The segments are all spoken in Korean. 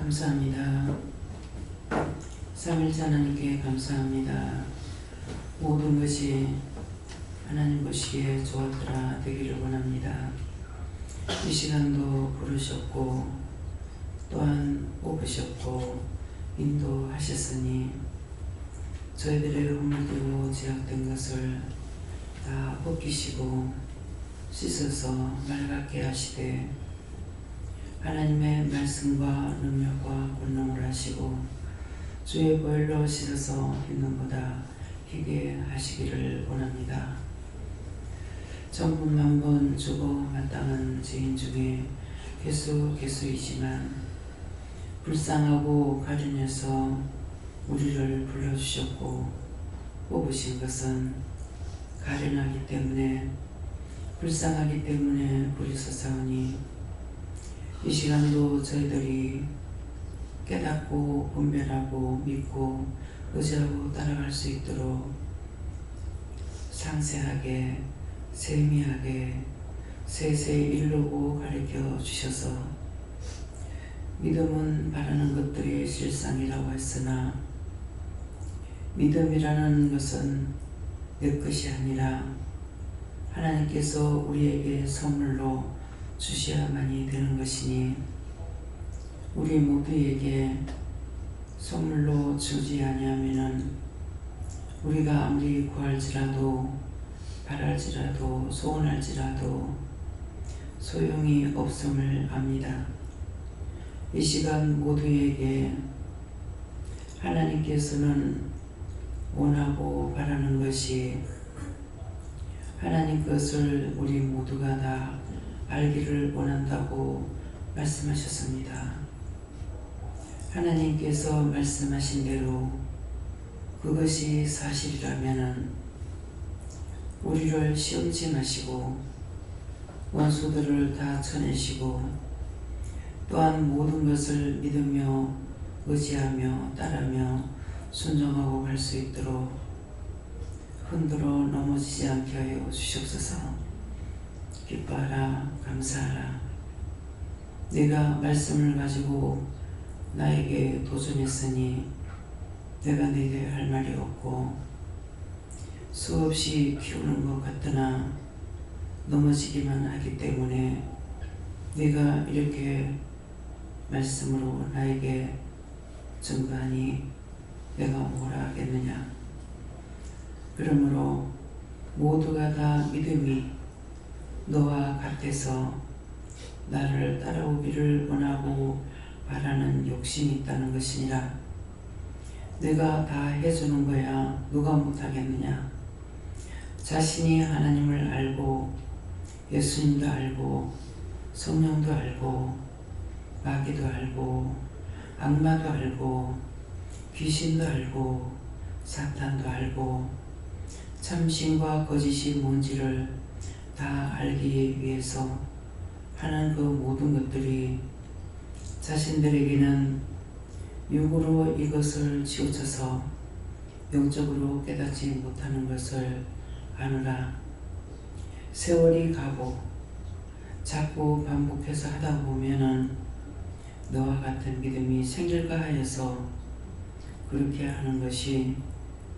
감사합니다. 삼일째 하나님께 감사합니다. 모든 것이 하나님 보시기에 좋았더라 되기를 원합니다. 이 시간도 부르셨고 또한 뽑으셨고 인도하셨으니 저희들의 허물되고 제약된 것을 다 벗기시고 씻어서 맑게 하시되 하나님의 말씀과 능력과 권능을 하시고 주의 보혈로 씻어서 있는 보다 희게 하시기를 원합니다. 천분만번 주고 마땅한 죄인 중에 개수이지만 불쌍하고 가련해서 우리를 불러주셨고 뽑으신 것은 가련하기 때문에 불쌍하기 때문에 부르셨사오니 이 시간도 저희들이 깨닫고 분별하고 믿고 의지하고 따라갈 수 있도록 상세하게 세미하게 세세히 이르고 가르쳐 주셔서 믿음은 바라는 것들의 실상이라고 했으나 믿음이라는 것은 내 것이 아니라 하나님께서 우리에게 선물로 주셔야만이 되는 것이니 우리 모두에게 선물로 주지 아니하면은 우리가 아무리 구할지라도 바랄지라도 소원할지라도 소용이 없음을 압니다. 이 시간 모두에게 하나님께서는 원하고 바라는 것이 하나님 것을 우리 모두가 다 알기를 원한다고 말씀하셨습니다. 하나님께서 말씀하신 대로 그것이 사실이라면 우리를 시험치 마시고 원수들을 다 쳐내시고 또한 모든 것을 믿으며 의지하며 따르며 순종하고 갈 수 있도록 흔들어 넘어지지 않게 하여 주시옵소서. 기뻐하라 감사하라. 네가 말씀을 가지고 나에게 도전했으니 내가 네게 할 말이 없고 수없이 키우는 것 같으나 넘어지기만 하기 때문에 네가 이렇게 말씀으로 나에게 증거하니 내가 뭐라 하겠느냐. 그러므로 모두가 다 믿음이 너와 같아서 나를 따라오기를 원하고 바라는 욕심이 있다는 것이니라. 내가 다 해주는 거야 누가 못하겠느냐. 자신이 하나님을 알고 예수님도 알고 성령도 알고 마귀도 알고 악마도 알고 귀신도 알고 사탄도 알고 참신과 거짓이 뭔지를 다 알기 위해서 하는 그 모든 것들이 자신들에게는 육으로 이것을 치우쳐서 영적으로 깨닫지 못하는 것을 아느라. 세월이 가고 자꾸 반복해서 하다 보면은 너와 같은 믿음이 생길까 하여서 그렇게 하는 것이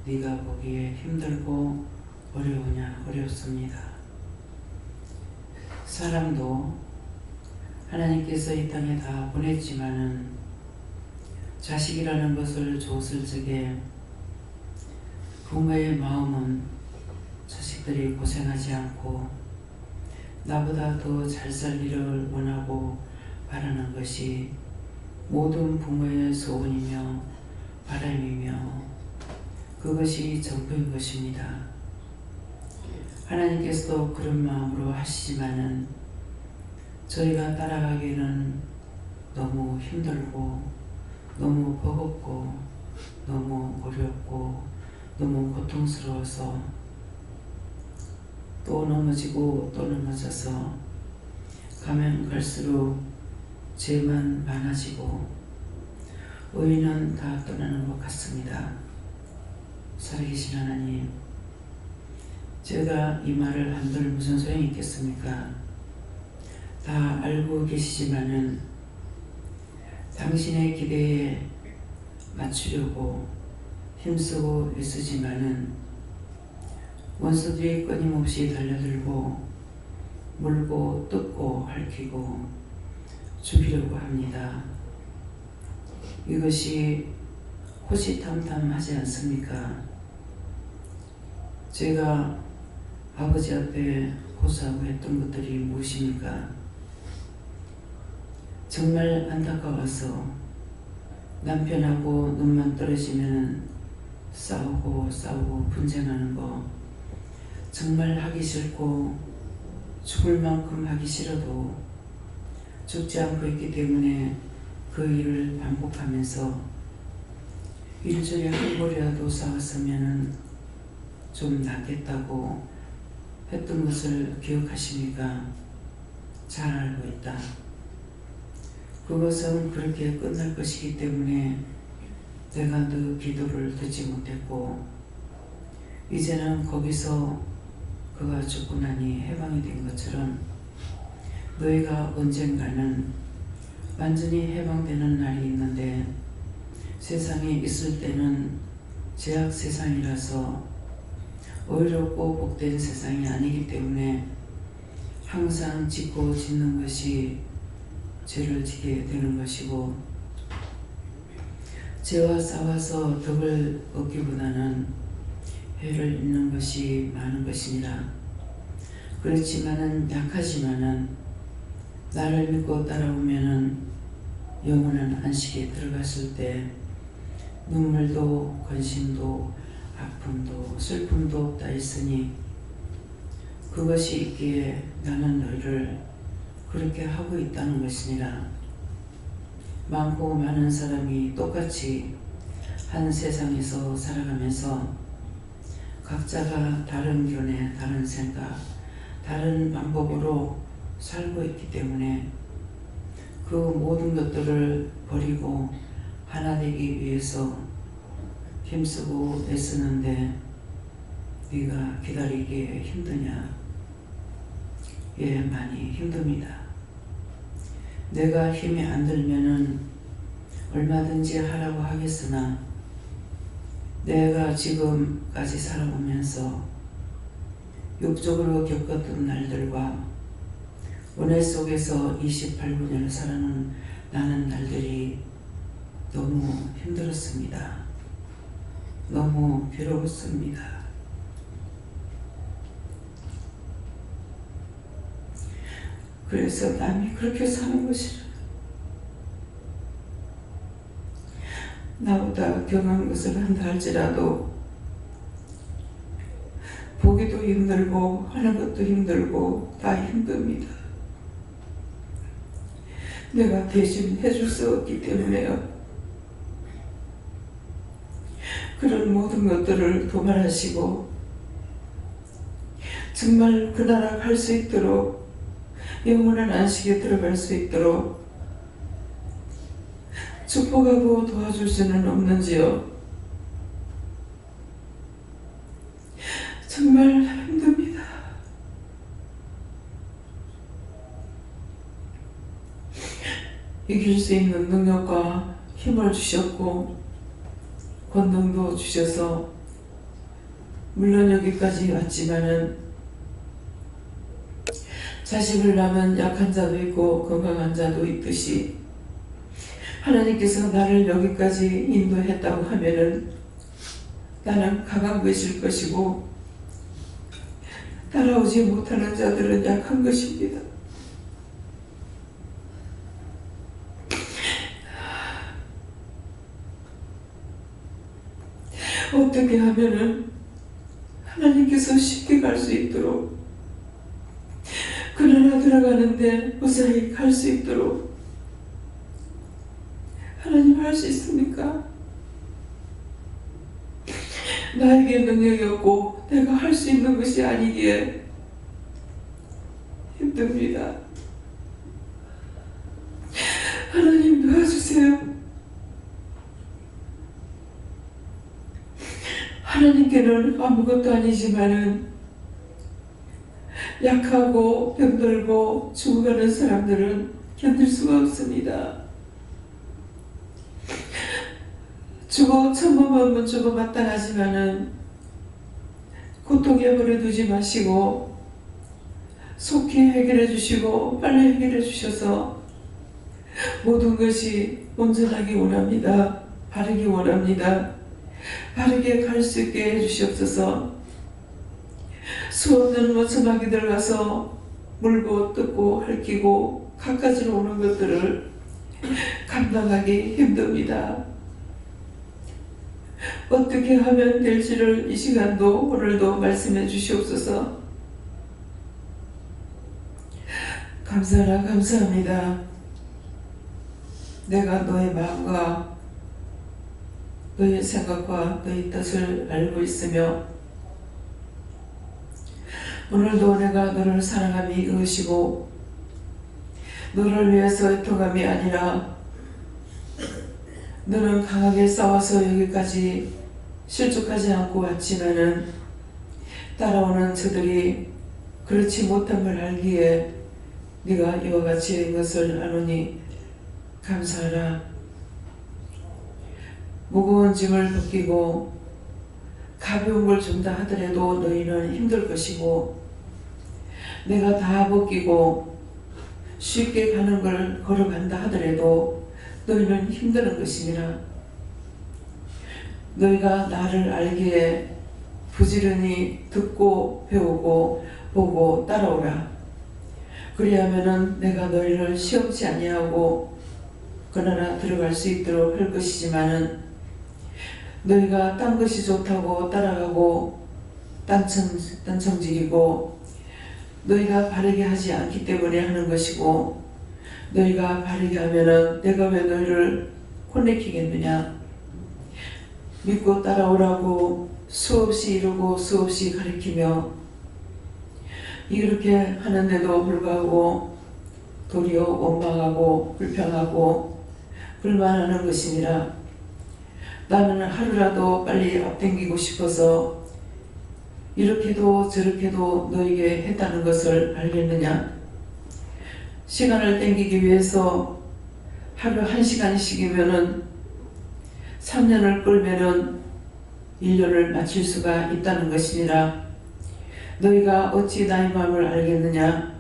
네가 보기에 힘들고 어려우냐. 어렵습니다. 사람도 하나님께서 이 땅에 다 보냈지만은 자식이라는 것을 줬을 적에 부모의 마음은 자식들이 고생하지 않고 나보다 더 잘 살기를 원하고 바라는 것이 모든 부모의 소원이며 바람이며 그것이 전부인 것입니다. 하나님께서도 그런 마음으로 하시지만은 저희가 따라가기는 너무 힘들고 너무 버겁고 너무 어렵고 너무 고통스러워서 또 넘어지고 또 넘어져서 가면 갈수록 죄만 많아지고 의인은 다 떠나는 것 같습니다. 살아계신 하나님, 제가 이 말을 한들 무슨 소용이 있겠습니까? 다 알고 계시지만은 당신의 기대에 맞추려고 힘쓰고 애쓰지만은 원수들이 끊임없이 달려들고 물고 뜯고 핥히고 죽이려고 합니다. 이것이 호시탐탐하지 않습니까? 제가 아버지 앞에 호소하고 했던 것들이 무엇입니까? 정말 안타까워서 남편하고 눈만 떨어지면 싸우고 분쟁하는 거 정말 하기 싫고 죽을 만큼 하기 싫어도 죽지 않고 있기 때문에 그 일을 반복하면서 일주일에 한 번이라도 싸웠으면 좀 낫겠다고 했던 것을 기억하십니까? 잘 알고 있다. 그것은 그렇게 끝날 것이기 때문에 내가 그 기도를 듣지 못했고 이제는 거기서 그가 죽고 나니 해방이 된 것처럼 너희가 언젠가는 완전히 해방되는 날이 있는데 세상에 있을 때는 죄악 세상이라서 의롭고 복된 세상이 아니기 때문에 항상 짓고 짓는 것이 죄를 지게 되는 것이고 죄와 싸워서 덕을 얻기보다는 해를 입는 것이 많은 것이니라. 그렇지만은 약하지만은 나를 믿고 따라오면은 영원한 안식에 들어갔을 때 눈물도 근심도 아픔도 슬픔도 없다 했으니 그것이 있기에 나는 너희를 그렇게 하고 있다는 것이니라. 많고 많은 사람이 똑같이 한 세상에서 살아가면서 각자가 다른 견해, 다른 생각, 다른 방법으로 살고 있기 때문에 그 모든 것들을 버리고 하나 되기 위해서 힘쓰고 애쓰는데 네가 기다리기에 힘드냐? 예, 많이 힘듭니다. 내가 힘이 안 들면은 얼마든지 하라고 하겠으나 내가 지금까지 살아오면서 육적으로 겪었던 날들과 은혜 속에서 28분을 살아는 나는 날들이 너무 힘들었습니다. 너무 괴로웠습니다. 그래서 남이 그렇게 사는 것이 나보다 경한 것을 한다 할지라도 보기도 힘들고 하는 것도 힘들고 다 힘듭니다. 내가 대신 해줄 수 없기 때문에요. 그런 모든 것들을 도말하시고 정말 그 나라 갈 수 있도록 영원한 안식에 들어갈 수 있도록 축복하고 도와줄 수는 없는지요? 정말 힘듭니다. 이길 수 있는 능력과 힘을 주셨고 권능도 주셔서 물론 여기까지 왔지만은 자식을 낳으면 약한 자도 있고 건강한 자도 있듯이 하나님께서 나를 여기까지 인도했다고 하면은 나는 강한 것일 것이고 따라오지 못하는 자들은 약한 것입니다. 어떻게 하면은 하나님께서 쉽게 갈 수 있도록 그 나라 들어가는데 무사히 갈 수 있도록 하나님 할 수 있습니까? 나에게 능력이 없고 내가 할 수 있는 것이 아니기에 힘듭니다. 하나님 도와주세요. 하나님께는 아무것도 아니지만은 약하고 병들고 죽어가는 사람들은 견딜 수가 없습니다. 주고 천범한 주고 마땅하지만은 고통에 버려두지 마시고 속히 해결해 주시고 빨리 해결해 주셔서 모든 것이 온전하기 원합니다. 바르기 원합니다. 바르게 갈 수 있게 해주시옵소서. 수없는 원수막이 들어가서 물고 뜯고 핥히고 갖가지로 오는 것들을 감당하기 힘듭니다. 어떻게 하면 될지를 이 시간도 오늘도 말씀해 주시옵소서. 감사하라 감사합니다. 내가 너의 마음과 너의 생각과 너의 뜻을 알고 있으며 오늘도 내가 너를 사랑함이 이것이고 너를 위해서 애통함이 아니라 너는 강하게 싸워서 여기까지 실족하지 않고 왔지만은 따라오는 저들이 그렇지 못함을 알기에 네가 이와 같이 된 것을 아노니 감사하라. 무거운 짐을 벗기고 가벼운 걸 준다 하더라도 너희는 힘들 것이고 내가 다 벗기고 쉽게 가는 걸 걸어간다 하더라도 너희는 힘드는 것이니라. 너희가 나를 알기에 부지런히 듣고 배우고 보고 따라오라. 그리하면은 내가 너희를 시험치 아니하고 그러나 들어갈 수 있도록 할 것이지만은 너희가 딴 것이 좋다고 따라가고 딴청질이고 너희가 바르게 하지 않기 때문에 하는 것이고 너희가 바르게 하면은 내가 왜 너희를 혼내키겠느냐. 믿고 따라오라고 수없이 이루고 수없이 가르치며 이렇게 하는데도 불구하고 도리어 원망하고 불평하고 불만하는 것이니라. 나는 하루라도 빨리 앞당기고 싶어서 이렇게도 저렇게도 너에게 했다는 것을 알겠느냐. 시간을 땡기기 위해서 하루 1시간씩이면은 3년을 끌면은 1년을 마칠 수가 있다는 것이니라. 너희가 어찌 나의 마음을 알겠느냐.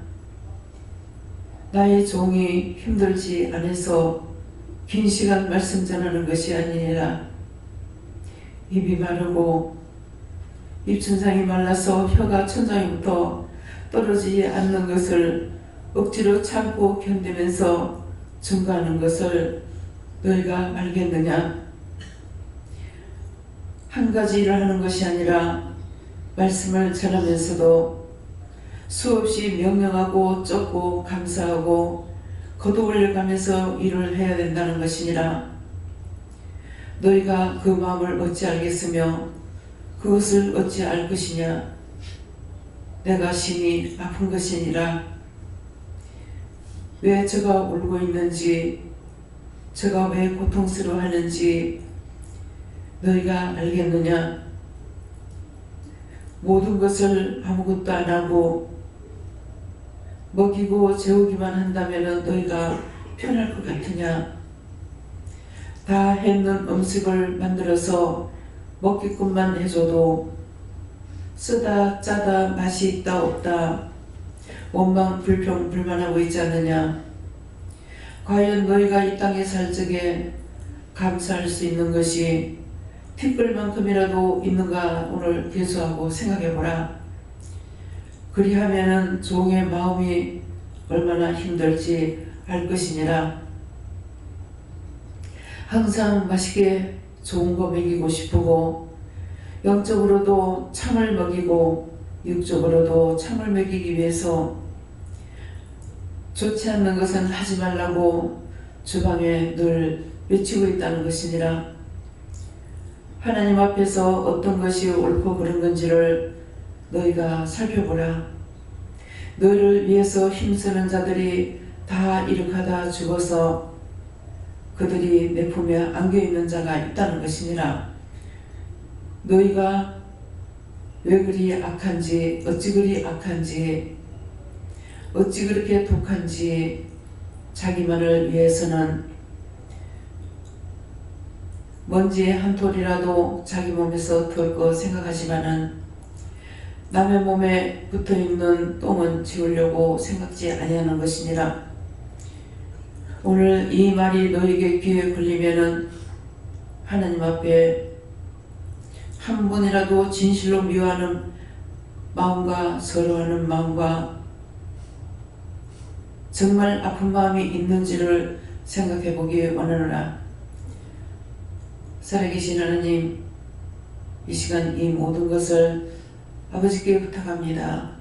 나의 종이 힘들지 않아서 긴 시간 말씀 전하는 것이 아니니라. 입이 마르고 입천장이 말라서 혀가 천장에부터 떨어지지 않는 것을 억지로 참고 견디면서 증거하는 것을 너희가 알겠느냐. 한 가지 일을 하는 것이 아니라 말씀을 전하면서도 수없이 명령하고 쫓고 감사하고 거두올려가면서 일을 해야 된다는 것이니라. 너희가 그 마음을 어찌 알겠으며 그것을 어찌 알 것이냐. 내가 심히 아픈 것이니라. 왜 저가 울고 있는지 저가 왜 고통스러워하는지 너희가 알겠느냐. 모든 것을 아무것도 안 하고 먹이고 재우기만 한다면 너희가 편할 것 같으냐. 다 했는 음식을 만들어서 먹기꾼만 해줘도 쓰다 짜다 맛이 있다 없다 원망 불평 불만하고 있지 않느냐. 과연 너희가 이 땅에 살 적에 감사할 수 있는 것이 티끌만큼이라도 있는가 오늘 계수하고 생각해보라. 그리하면은 종의 마음이 얼마나 힘들지 알 것이니라. 항상 맛있게 좋은 거 먹이고 싶고 영적으로도 참을 먹이고 육적으로도 참을 먹이기 위해서 좋지 않는 것은 하지 말라고 주방에 늘 외치고 있다는 것이니라. 하나님 앞에서 어떤 것이 옳고 그른 건지를 너희가 살펴보라. 너희를 위해서 힘쓰는 자들이 다 이룩하다 죽어서 그들이 내 품에 안겨있는 자가 있다는 것이니라. 너희가 왜 그리 악한지 어찌 그리 악한지 어찌 그렇게 독한지 자기만을 위해서는 먼지의 한 톨이라도 자기 몸에서 털고 생각하지만은 남의 몸에 붙어있는 똥은 지우려고 생각지 아니하는 것이니라. 오늘 이 말이 너에게 귀에 걸리면은 하나님 앞에 한 분이라도 진실로 미워하는 마음과 서러워하는 마음과 정말 아픈 마음이 있는지를 생각해 보기 원하노라. 살아계신 하나님, 이 시간 이 모든 것을 아버지께 부탁합니다.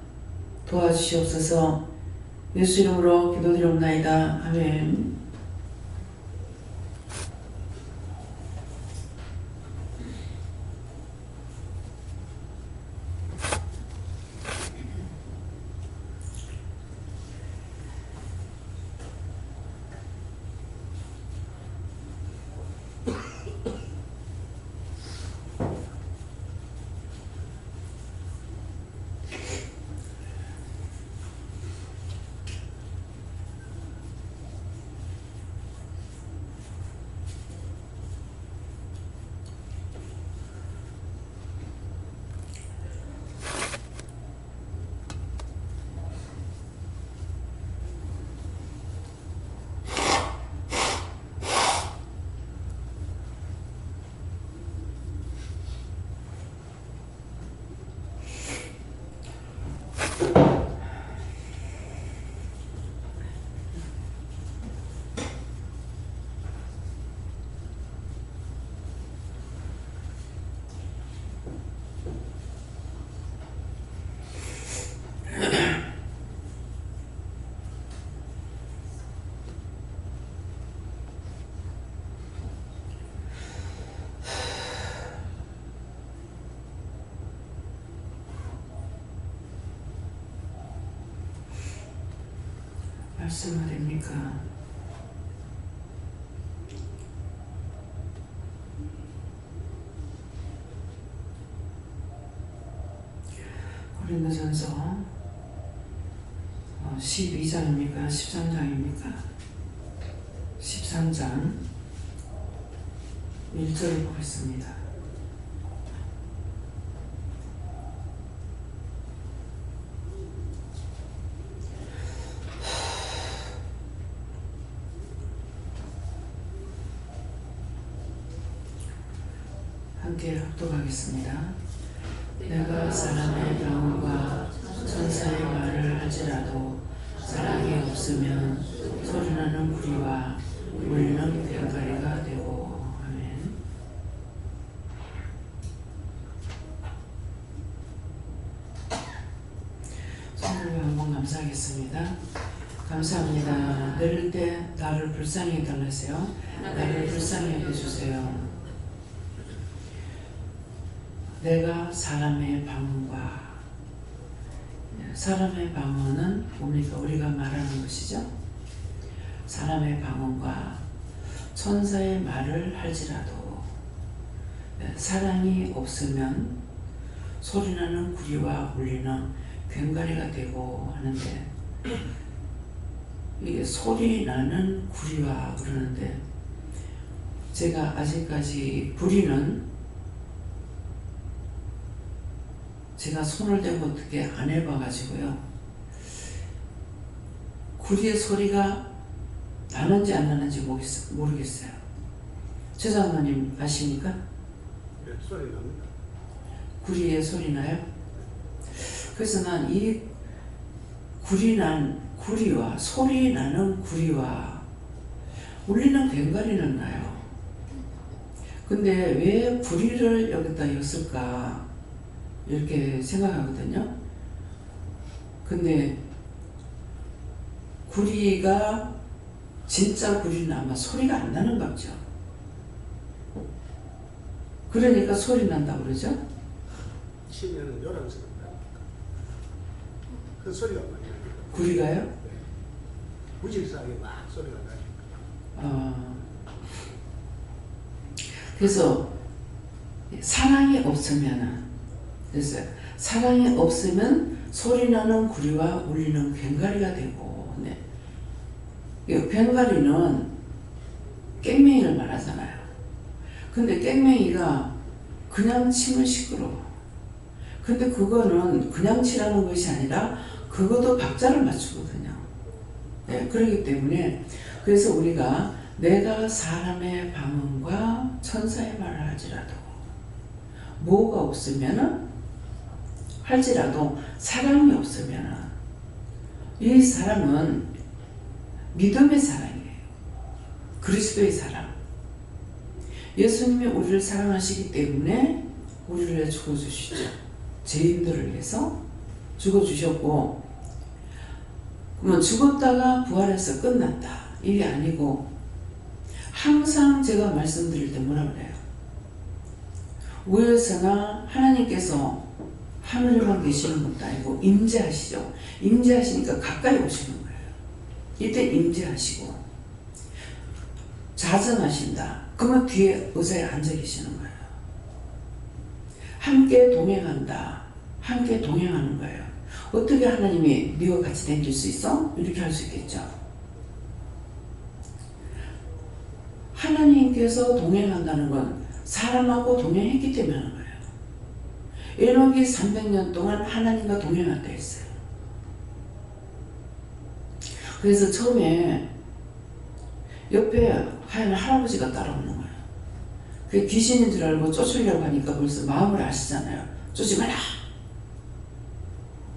도와주시옵소서. 예수 이름으로 기도드리옵나이다. 아멘. 말씀을 됩니까? 고린도전서 12장입니까? 13장입니까? 13장 1절을 보겠습니다. 함께 합독하겠습니다. 내가 사람의 방언과 천사의 말을 할지라도 사랑이 없으면 소리나는 구리와 울리는 괭가리가 되고. 아멘. 손들고 한번 감사하겠습니다. 감사합니다. 내릴 때 나를 불쌍히 해달라세요. 나를 불쌍히 해주세요. 내가 사람의 방언과, 사람의 방언은 뭡니까? 우리가 말하는 것이죠. 사람의 방언과 천사의 말을 할지라도 사랑이 없으면 소리나는 구리와 울리는 괭가리가 되고 하는데, 이게 소리나는 구리와 그러는데, 제가 아직까지 구리는 제가 손을 대고 어떻게 안 해봐가지고요. 구리의 소리가 나는지 안 나는지 모르겠어요. 최 장로님 아십니까? 네, 소리 납니다. 구리의 소리 나요? 그래서 난 이 구리와 소리 나는 구리와 울리는 괭가리는 나요. 근데 왜 구리를 여기다 였을까? 이렇게 생각하거든요. 근데 구리가 진짜 구리는 아마 소리가 안 나는 것 같죠. 그러니까 소리 난다고 그러죠. 치면은 요란스럽다. 그 소리가 많이 나요. 구리가요? 네. 무질서하게 막 소리가 나요. 그래서 사랑이 없으면은, 그래서 사랑이 없으면 소리나는 구리와 울리는 괭가리가 되고, 네. 이 괭가리는 깽맹이를 말하잖아요. 근데 깽맹이가 그냥 치면 시끄러워. 근데 그거는 그냥 치라는 것이 아니라 그것도 박자를 맞추거든요. 네, 그렇기 때문에 그래서 우리가 내가 사람의 방언과 천사의 말을 할지라도 뭐가 없으면은 할지라도 사랑이 없으면은 이 사람은 믿음의 사랑이에요. 그리스도의 사랑. 예수님이 우리를 사랑하시기 때문에 우리를 위해 죽어주시죠. 죄인들을 위해서 죽어주셨고, 그러면 죽었다가 부활해서 끝났다 이게 아니고, 항상 제가 말씀드릴 때 뭐라 그래요? 위에서나 하나님께서 하늘에만 계시는 것도 아니고 임재하시죠. 임재하시니까 가까이 오시는 거예요. 이때 임재하시고 자정하신다. 그러면 뒤에 의자에 앉아 계시는 거예요. 함께 동행한다. 함께 동행하는 거예요. 어떻게 하나님이 네와 같이 다닐 수 있어? 이렇게 할 수 있겠죠. 하나님께서 동행한다는 건 사람하고 동행했기 때문에 하는 거예요. 에녹이 300년 동안 하나님과 동행한다 했어요. 그래서 처음에 옆에 하얀 할아버지가 따라오는 거예요. 그게 귀신인 줄 알고 쫓으려고 하니까 벌써 마음을 아시잖아요. 쫓지 마라.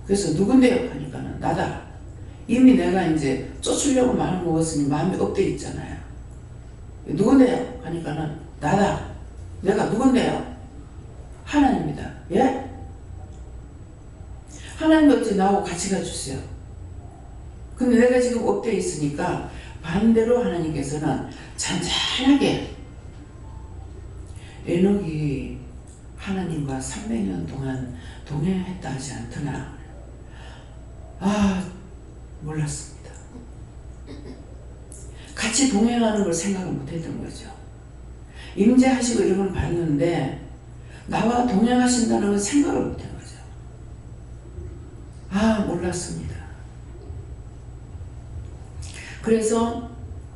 그래서 누군데요? 하니까는 나다. 이미 내가 이제 쫓으려고 마음을 먹었으니 마음이 업돼 있잖아요. 누군데요? 하니까는 나다. 내가 누군데요? 하나님이다. 예? 하나님 어찌 나하고 같이 가주세요. 근데 내가 지금 업돼 있으니까 반대로 하나님께서는 잔잔하게 에녹이 하나님과 300년 동안 동행했다 하지 않더나. 몰랐습니다. 같이 동행하는 걸 생각을 못했던 거죠. 임재하시고 이런 걸 봤는데 나와 동행하신다는 걸 생각을 못한 거죠. 몰랐습니다. 그래서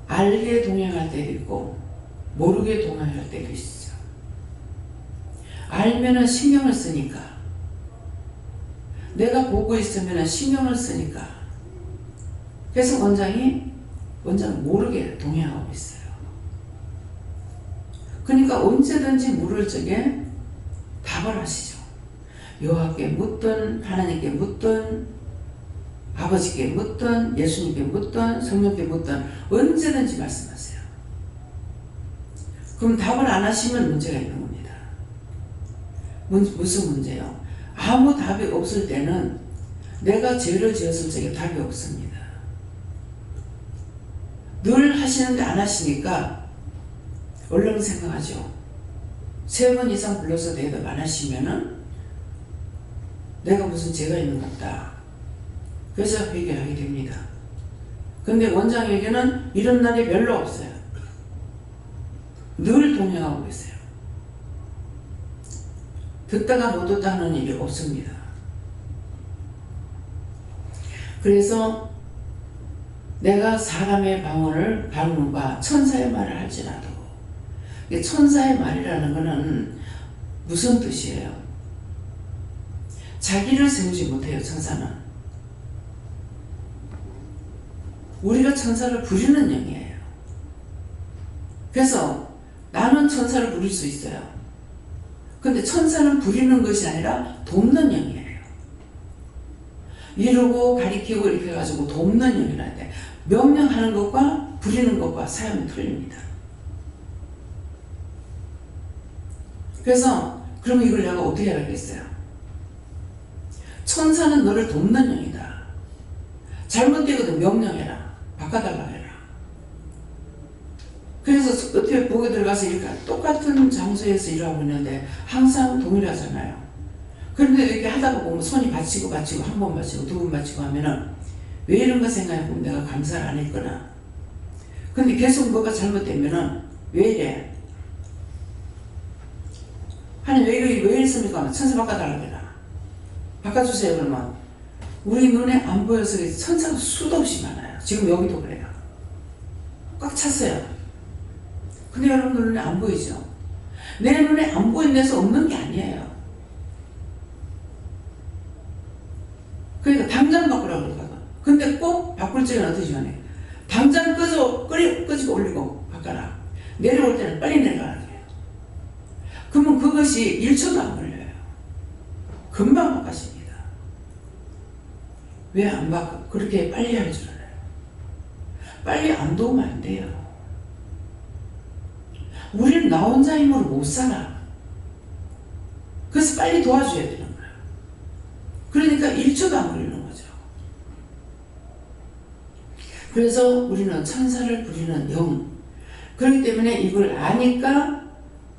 알게 동행할 때도 있고 모르게 동행할 때도 있죠. 알면은 신경을 쓰니까, 내가 보고 있으면 신경을 쓰니까, 그래서 원장은 모르게 동행하고 있어요. 그러니까 언제든지 물을 적에 답을 하시죠. 여호와께 묻든 하나님께 묻든 아버지께 묻든 예수님께 묻든 성령께 묻든 언제든지 말씀하세요. 그럼 답을 안 하시면 문제가 있는 겁니다. 무슨 문제요? 아무 답이 없을 때는 내가 죄를 지었을 적에 답이 없습니다. 늘 하시는데 안 하시니까 얼른 생각하죠. 3번 이상 불러서 대답 안 하시면은 내가 무슨 죄가 있는 것 같다. 그래서 회개하게 됩니다. 근데 원장에게는 이런 날이 별로 없어요. 늘 동행하고 계세요. 듣다가 못 듣다 하는 일이 없습니다. 그래서 내가 사람의 방언과 천사의 말을 할지라도, 천사의 말이라는 것은 무슨 뜻이에요? 자기를 세우지 못해요. 천사는. 우리가 천사를 부리는 영이에요. 그래서 나는 천사를 부릴 수 있어요. 근데 천사는 부리는 것이 아니라 돕는 영이에요. 이루고 가리키고 이렇게 해가지고 돕는 영이라 돼. 명령하는 것과 부리는 것과 사용이 틀립니다. 그래서 그러면 이걸 내가 어떻게 해야겠어요? 천사는 너를 돕는 영이다. 잘못되거든 명령해라. 바꿔달라 해라. 그래서 어떻게 보게 들어가서 이렇게 똑같은 장소에서 일하고 있는데 항상 동일하잖아요. 그런데 이렇게 하다가 보면 손이 받치고 한 번 받치고 2번 받치고 하면은 왜 이런가 생각해보면 내가 감사를 안 했구나. 근데 계속 뭐가 잘못되면은 왜 이래? 하나님 왜 이랬습니까? 천사 바꿔달라고 해라. 바꿔주세요. 그러면 우리 눈에 안 보여서 천사가 수도 없이 많아요. 지금 여기도 그래요. 꽉 찼어요. 근데 여러분 눈에 안 보이죠? 내 눈에 안 보이는 데서 없는 게 아니에요. 그러니까 당장 바꾸라고 그러다가. 근데 꼭 바꿀 적은 어떻게 하냐. 당장 끄집어 올리고 바꿔라. 내려올 때는 빨리 내려가라. 그러면 그것이 1초도 안 걸려요. 금방 바꿔집니다. 왜 안 바꿔? 그렇게 빨리 할 줄 알아요. 빨리 안 도우면 안 돼요. 우리는 나 혼자 힘으로 못 살아. 그래서 빨리 도와줘야 되는 거야. 그러니까 1초도 안 걸리는 거죠. 그래서 우리는 천사를 부리는 영. 그렇기 때문에 이걸 아니까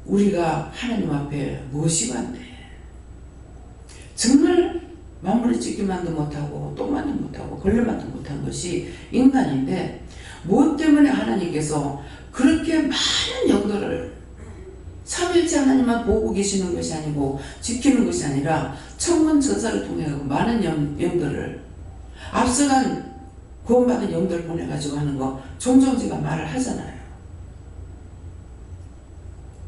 우리가 하나님 앞에 무엇이 안돼. 정말 마무리 짓기만도 못하고 똥만도 못하고 걸레만도 못한 것이 인간인데 무엇 때문에 하나님께서 그렇게 많은 영들을 삼위일체 하나님만 보고 계시는 것이 아니고 지키는 것이 아니라 천군 천사를 통해 많은 영들을 앞서간 구원받은 영들을 보내가지고 하는 거 종종 제가 말을 하잖아요.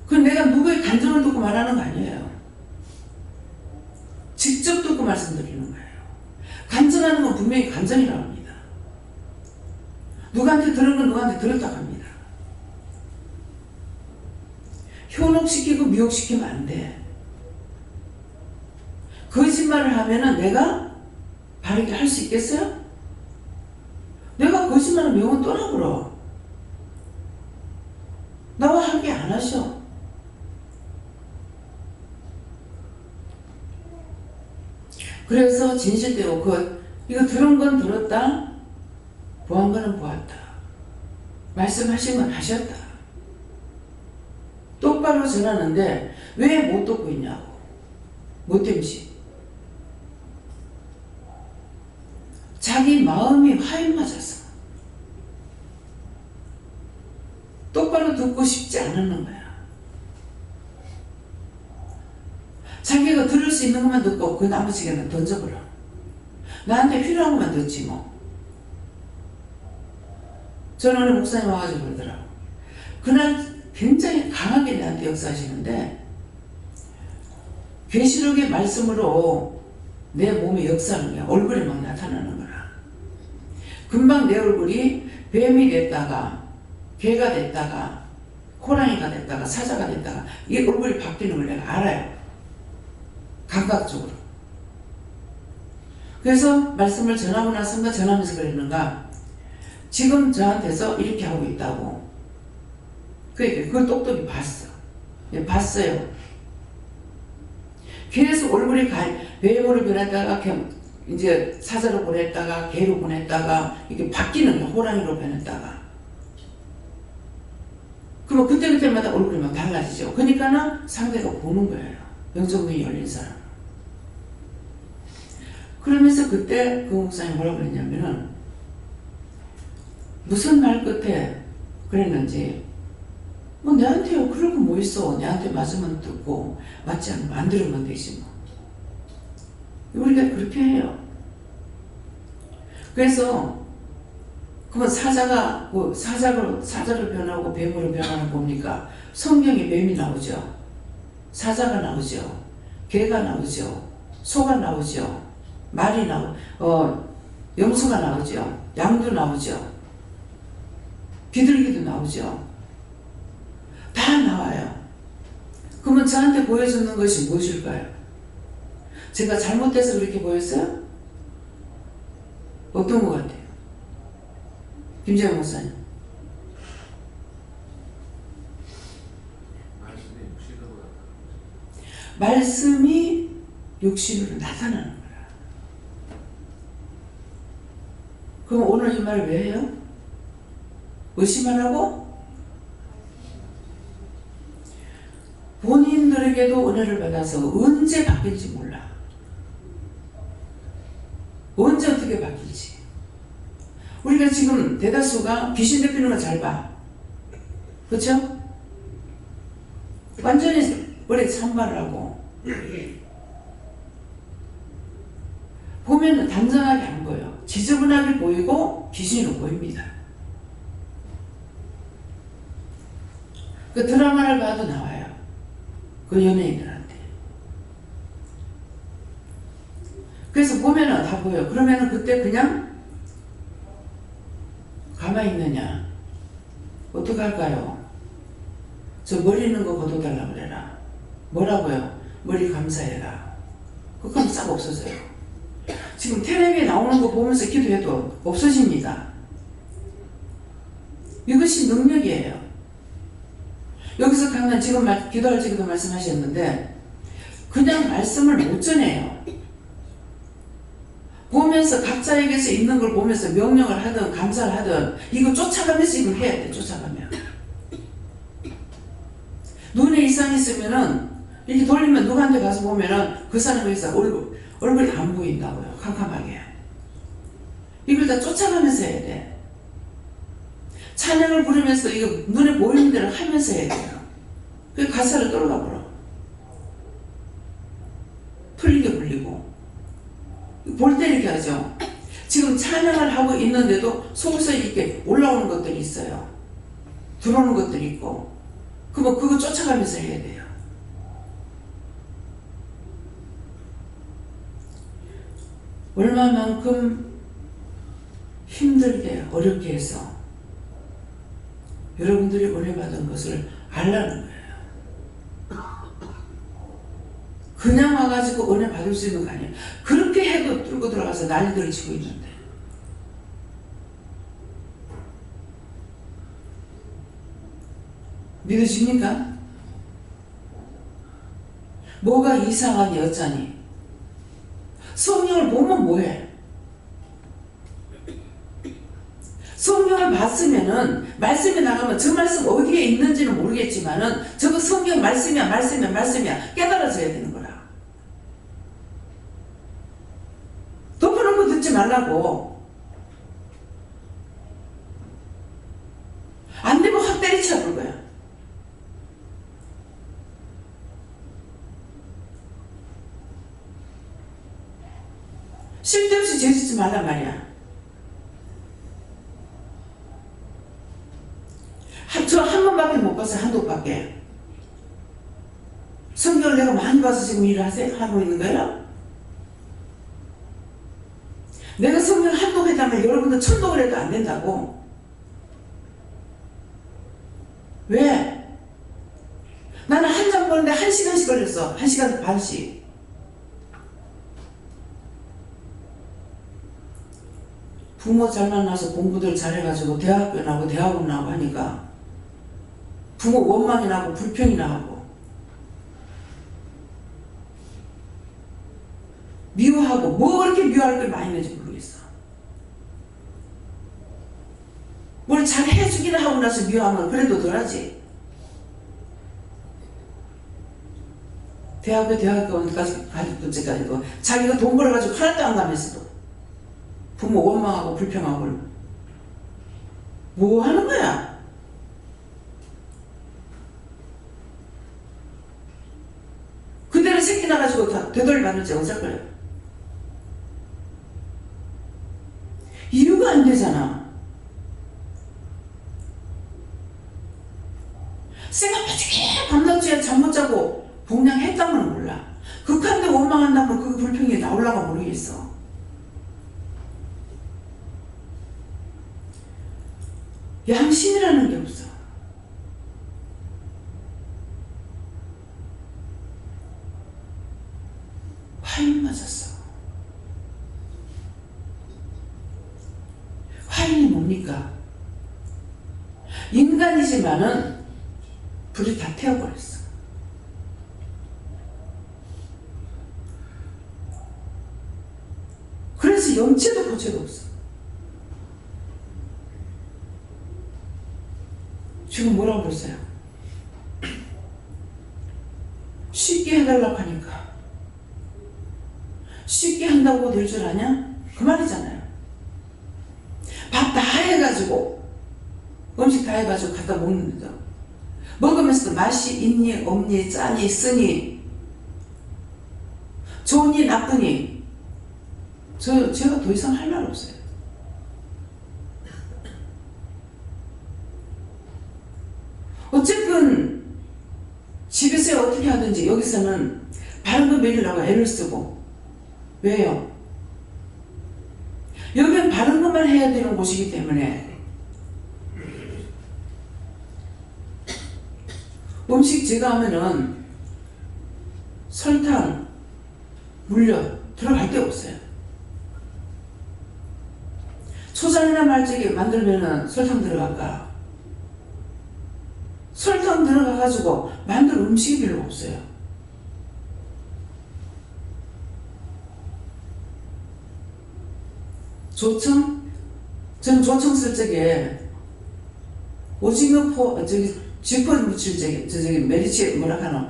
그건 내가 누구의 간증을 듣고 말하는 거 아니에요. 직접 듣고 말씀드리는 거예요. 간증하는 건 분명히 간증이라고 합니다. 누구한테 들은 건 누구한테 들었다고 합니다. 현혹시키고 미혹시키면 안 돼. 거짓말을 하면은 내가 바르게 할 수 있겠어요? 내가 거짓말하면 영은 떠나버려. 나와 함께 안 하셔. 그래서 진실되고 이거 들은 건 들었다. 보한 거는 보았다. 말씀하신 건 하셨다. 똑바로 전하는데 왜 못 듣고 있냐고. 뭐 때문이지? 자기 마음이 화인 맞아서 똑바로 듣고 싶지 않은 거야. 자기가 들을 수 있는 것만 듣고 그 나머지는 던져버려. 나한테 필요한 것만 듣지 뭐. 저는 오늘 목사님 와가지고 그러더라고. 그날 굉장히 강하게 내한테 역사하시는데 계시록의 말씀으로 내 몸에 역사하는 거야. 얼굴이 막 나타나는 거라. 금방 내 얼굴이 뱀이 됐다가 개가 됐다가 호랑이가 됐다가 사자가 됐다가 이 얼굴이 바뀌는 걸 내가 알아요. 감각적으로. 그래서 말씀을 전하고 나선가 전하면서 그랬는가 지금 저한테서 이렇게 하고 있다고. 그러니까 그걸 똑똑히 봤어. 봤어요. 계속 얼굴이 뱀으로 변했다가 이제 사자로 보냈다가 개로 보냈다가 이렇게 바뀌는 거야. 호랑이로 변했다가. 그럼 그때마다 얼굴이 막 달라지죠. 그러니까는 상대가 보는 거예요. 영적 눈이 열린 사람. 그러면서 그때 그 목사님 뭐라고 그랬냐면은 무슨 말 끝에 그랬는지 뭐 내한테요 그럴 거 뭐 있어. 내한테 맞으면 듣고 맞지 않으면 안 들으면 되지 뭐. 우리가 그렇게 해요. 그래서 그러면 사자가 뭐 사자를 변하고 뱀으로 변하는 뭡니까? 성경에 뱀이 나오죠. 사자가 나오죠. 개가 나오죠. 소가 나오죠. 말이 염소가 나오죠. 양도 나오죠. 비둘기도 나오죠. 다 나와요. 그러면 저한테 보여주는 것이 무엇일까요? 제가 잘못해서 그렇게 보였어요? 어떤 것 같아요? 김재영 목사님. 말씀이 육신으로 나타나는 거야. 그럼 오늘 이 말을 왜 해요? 의심하라고? 본인들에게도 은혜를 받아서 언제 바뀔지 몰라. 언제 어떻게 바뀔지. 우리가 지금 대다수가 귀신 대피는 거 잘 봐. 그렇죠? 완전히 머리에 찬발을 하고 보면 단정하게 안 보여. 지저분하게 보이고 귀신으로 보입니다. 그 드라마를 봐도 나와요. 그 연예인들한테. 그래서 보면은 다 보여. 그러면은 그때 그냥 가만히 있느냐? 어떡할까요? 저 머리 있는 거 걷어달라 그래라. 뭐라고요? 머리 감사해라. 그건 싹 없어져요. 지금 텔레비에 나오는 거 보면서 기도해도 없어집니다. 이것이 능력이에요. 여기서 강단 지금 기도할 적에도 말씀하셨는데 그냥 말씀을 못 전해요. 보면서 각자에게서 있는 걸 보면서 명령을 하든 감사를 하든 이거 쫓아가면서 이걸 해야 돼. 쫓아가면 눈에 이상이 있으면은 이렇게 돌리면 누구한테 가서 보면은 그 사람이 있어 얼굴이 안 보인다고요. 캄캄하게. 이걸 다 쫓아가면서 해야 돼. 찬양을 부르면서 이거 눈에 보이는 대로 하면서 해야 돼요. 그 가사를 떨어가 버려. 풀리게 불리고. 볼 때 이렇게 하죠. 지금 찬양을 하고 있는데도 속에서 이렇게 올라오는 것들이 있어요. 들어오는 것들이 있고. 그럼 그거 쫓아가면서 해야 돼요. 얼마만큼 힘들게 어렵게 해서 여러분들이 은혜 받은 것을 알라는 거예요. 그냥 와가지고 은혜 받을 수 있는 거 아니에요. 그렇게 해도 뚫고 들어가서 난리들을 치고 있는데. 믿으십니까? 뭐가 이상하니 어쩌니? 성경을 보면 뭐해? 성경을 봤으면은 말씀이 나가면 저 말씀 어디에 있는지는 모르겠지만은 저거 성경 말씀이야 깨달아져야 되는 거라. 덮어놓고 듣지 말라고. 안 되면 확 때리쳐 볼 거야. 쓸데없이 죄짓지 말란 말이야. 저 한 번밖에 못 봤어요. 한두 밖에. 성경을 내가 많이 봐서 지금 일을 하고 있는 거예요? 내가 성경 한독 했다면 여러분들 천독을 해도 안 된다고. 왜? 나는 한 장 보는데 1시간씩 걸렸어. 1시간 반씩. 부모 잘 만나서 공부들 잘해가지고 대학교 나오고 대학원 나오고 하니까 부모 원망이 나고 불평이 나고 미워하고 뭐 그렇게 미워할 걸 많이 내지 모르겠어. 뭘 잘 해주기는 하고 나서 미워하면 그래도 덜하지. 대학교까지 가질 때까지도 자기가 돈 벌어가지고 하나도 안 가면서도 부모 원망하고 불평하고 뭐 하는 거야? 그대로 새끼 나가지고 다 되돌려 받을지 어쩔 거야? 이유가 안 되잖아. 생각하지 밤낮에 잠 못 자고 봉양했다면 몰라. 극한데 원망한다면 그 불평이 나올라가 모르겠어. 양심이라는 게 없어. 화인 맞았어. 화인이 뭡니까? 인간이지만은 불이 다 태워버렸어. 그래서 염치도 고체도 없어. 지금 뭐라고 그러세요? 쉽게 해달라고 하니까 쉽게 한다고 될 줄 아냐? 그 말이잖아요. 밥 다 해가지고 음식 다 해가지고 갖다 먹는다. 먹으면서도 맛이 있니 없니 짜니 쓰니 좋으니 나쁘니 제가 더 이상 할 말 없어요. 어쨌든 집에서 어떻게 어떻게 하든지 여기서는 바른 거 먹이려고 애를 쓰고. 왜요? 여기는 바른 것만 해야 되는 곳이기 때문에 음식 제가 하면은 설탕, 물엿 들어갈 데 없어요. 초장이나 말찌개 만들면은 설탕 들어갈까? 설탕 들어가가지고 만들 음식이 별로 없어요. 조청? 저는 조청 쓸 적에 오징어 쥐포 무칠 적에 저기 메리치 뭐라 하노?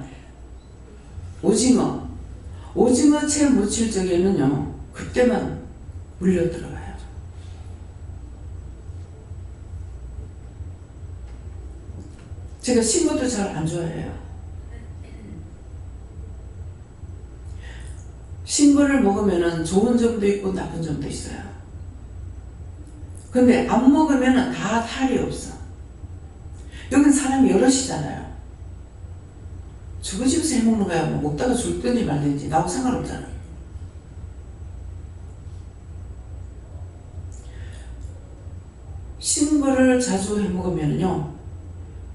오징어채 무칠 적에는요 그때만 물려 들어가요. 제가 신 것도 잘 안 좋아해요. 신 거를 먹으면은 좋은 점도 있고 나쁜 점도 있어요. 근데 안 먹으면은 다 탈이 없어. 여긴 사람이 여럿이잖아요. 저거 집에서 해먹는 거야. 뭐 먹다가 죽든지 말든지 나하고 상관없잖아. 신 거를 자주 해먹으면요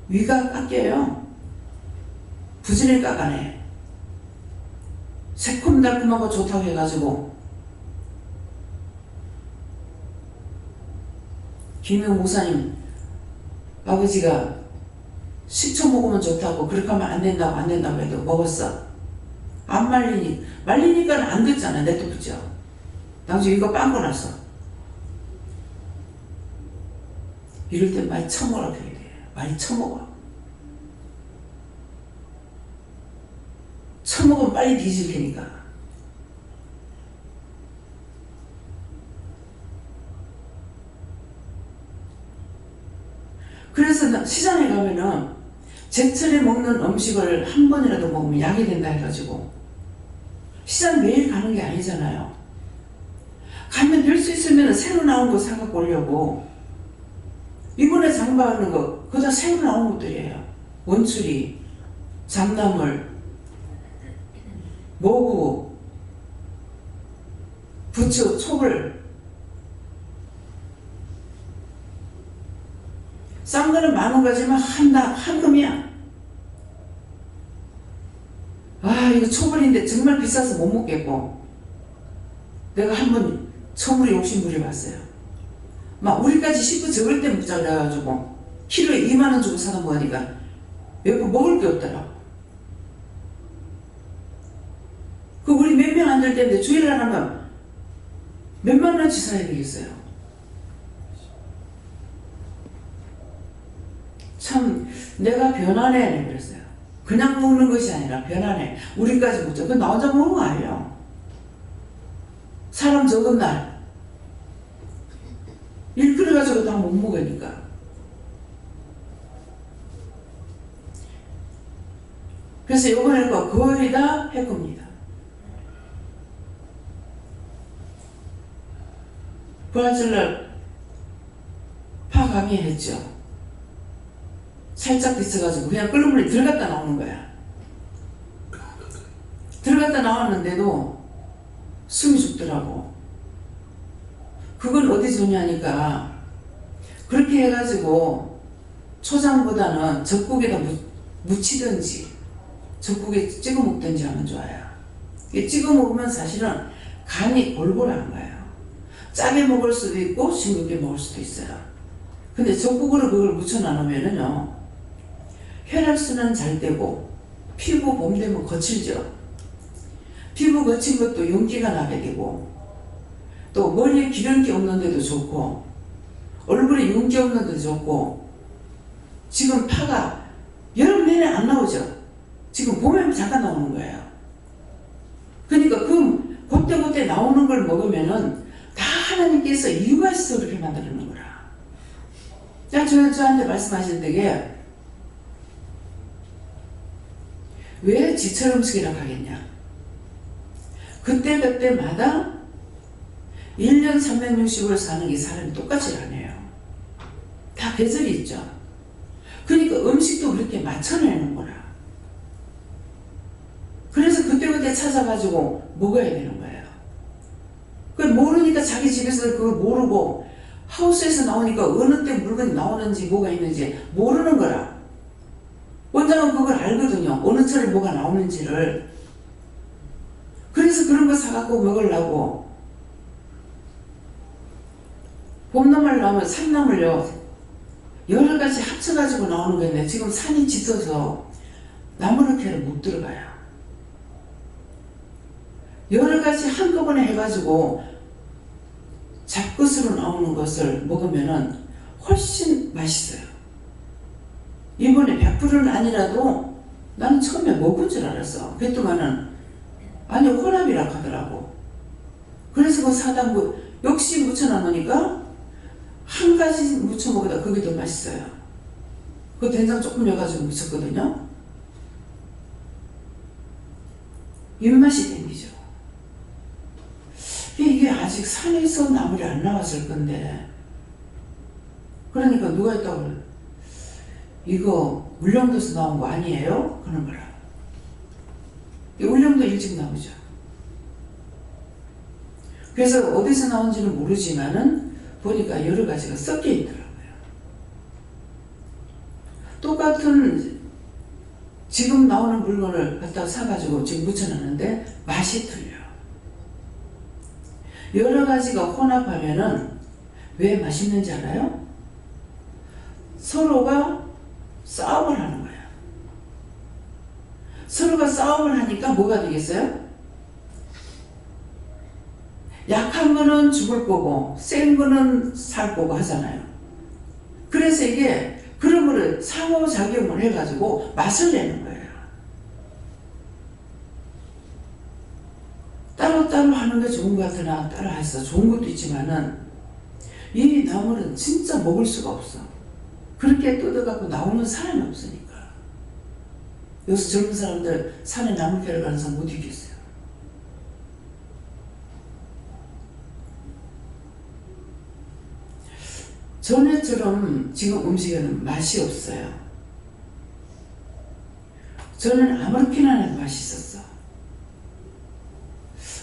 위가 깎여요. 부지런히 깎아내. 새콤달콤하고 좋다고 해가지고 김영 목사님 아버지가 식초 먹으면 좋다고 그렇게 하면 안 된다고 해도 먹었어. 안 말리니까 안 됐잖아. 냅둬 붙죠. 나중에 이거 빵꾸 났어. 이럴 때 많이 처먹으라고 해야 돼. 많이 처먹어. 처먹으면 빨리 뒤질 테니까. 그래서 시장에 가면은 제철에 먹는 음식을 한 번이라도 먹으면 약이 된다 해가지고 시장 매일 가는 게 아니잖아요. 가면 될 수 있으면 새로 나온 거 사갖고 오려고. 이번에 장봐하는 거 그거 다 새로 나온 것들이에요. 원추리, 잡나물, 모구, 부추, 촉을. 싼 거는 10,000가지만 한 금이야. 아, 이거 초벌인데 정말 비싸서 못 먹겠고. 내가 한번 처음으로 욕심부려 봤어요. 막 우리까지 식구 적을 때 먹자 그래가지고 키로에 20,000원 주고 사다 먹으니까 여보 먹을 게 없더라. 그 우리 몇 명 안 될 때인데 주일날 하면 몇만 원치 사야 되겠어요. 참 내가 변하네 그랬어요. 그냥 먹는 것이 아니라 변하네. 우리까지 먹자. 그건 나 혼자 먹는 거 아니에요. 사람 적은 날 일 그래가지고 다 못 먹으니까. 그래서 요번에 거 거의 다 할 겁니다. 부활절날 파 강의했죠. 살짝 비쳐가지고 그냥 끓는 물에 들어갔다 나오는 거야. 들어갔다 나왔는데도 숨이 죽더라고. 그건 어디 좋냐니까 그렇게 해가지고 초장보다는 젖국에다 묻히든지 젖국에 찍어 먹든지 하면 좋아요. 찍어 먹으면 사실은 간이 골골한 거예요. 짜게 먹을 수도 있고 싱겁게 먹을 수도 있어요. 근데 젖국으로 그걸 묻혀 나누면은요 혈액순환 잘 되고 피부 봄 되면 거칠죠. 피부 거친 것도 윤기가 나게 되고 또 머리에 기름기 없는 데도 좋고 얼굴에 윤기 없는 데도 좋고. 지금 파가 여름 내내 안 나오죠. 지금 봄에 잠깐 나오는 거예요. 그러니까 그때 나오는 걸 먹으면은 다 하나님께서 이유가 있어서 그렇게 만드는 거라. 자, 저한테 말씀하실 때에 왜 지철 음식이라고 하겠냐. 그때마다 1년 360을 사는 이 사람이 똑같이 안 해요. 다 계절이 있죠. 그러니까 음식도 그렇게 맞춰내는 거라. 때 찾아가지고 먹어야 되는 거예요. 그 모르니까 자기 집에서 그걸 모르고 하우스에서 나오니까 어느 때 물건이 나오는지 뭐가 있는지 모르는 거라. 원장은 그걸 알거든요. 어느 철에 뭐가 나오는지를. 그래서 그런 거 사갖고 먹으려고. 봄나물 나오면 산나물요. 여러 가지 합쳐가지고 나오는 건데 지금 산이 짙어서 나무늘개를 못 들어가요. 여러 가지 한꺼번에 해가지고 잡것으로 나오는 것을 먹으면은 훨씬 맛있어요. 이번에 100%는 아니라도 나는 처음에 먹은 줄 알았어. 그랬더만은 아니 혼합이라 하더라고. 그래서 그 사다 역시 묻혀놔놓으니까 한 가지 무쳐 먹어도 그게 더 맛있어요. 그 된장 조금 넣어가지고 무쳤거든요. 입맛이 땡기죠. 이게 아직 산에서 나물이 안 나왔을 건데, 그러니까 누가 있다고 그래. 이거 울릉도에서 나온 거 아니에요? 그런 거라. 울릉도 일찍 나오죠. 그래서 어디서 나온지는 모르지만은 보니까 여러 가지가 섞여 있더라고요. 똑같은 지금 나오는 물건을 갖다 사가지고 지금 묻혀놨는데 맛이 틀려. 여러 가지가 혼합하면은 왜 맛있는지 알아요? 서로가 싸움을 하는 거야. 서로가 싸움을 하니까 뭐가 되겠어요? 약한 거는 죽을 거고 센 거는 살 거고 하잖아요. 그래서 이게 그런 거를 상호작용을 해가지고 맛을 내는 거예요. 따로따로 하는 게 좋은 것 같으나 따로 해서 좋은 것도 있지만은 이 나물은 진짜 먹을 수가 없어. 그렇게 뜯어갖고 나오는 사람이 없으니까. 요새 젊은 사람들 산에 나물 캐러 가는 사람 못 이겼어요. 전에처럼 지금 음식에는 맛이 없어요. 저는 아무렇게나 해도 맛있었어.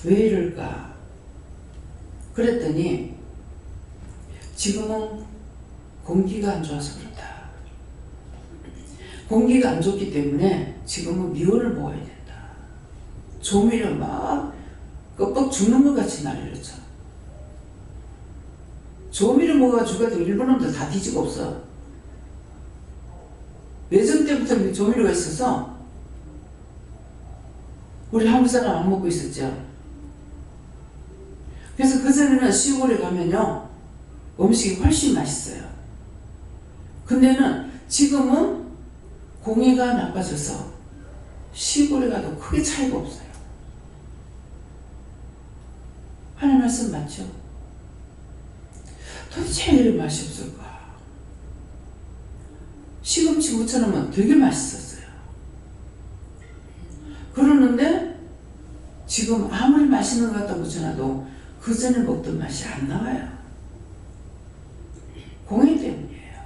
왜 이럴까? 그랬더니 지금은 공기가 안 좋아서 그렇다. 공기가 안 좋기 때문에 지금은 미온을 먹어야 된다. 조미료 막 껍벅 죽는 것 같이 난리를 쳐. 조미료 먹어가 죽어도 일본 놈들 다 뒤지고 없어. 예전 때부터 조미료가 있어서 우리 한국 사람 안 먹고 있었죠. 그래서 그전에는 시골에 가면요 음식이 훨씬 맛있어요. 근데는 지금은 공해가 나빠져서 시골에 가도 크게 차이가 없어요. 하는 말씀 맞죠? 도대체 왜 이런 맛이 없을까? 시금치 무쳐놓으면 되게 맛있었어요. 그러는데 지금 아무리 맛있는 것 갖다 무쳐놔도 그 전에 먹던 맛이 안 나와요. 공해 때문이에요.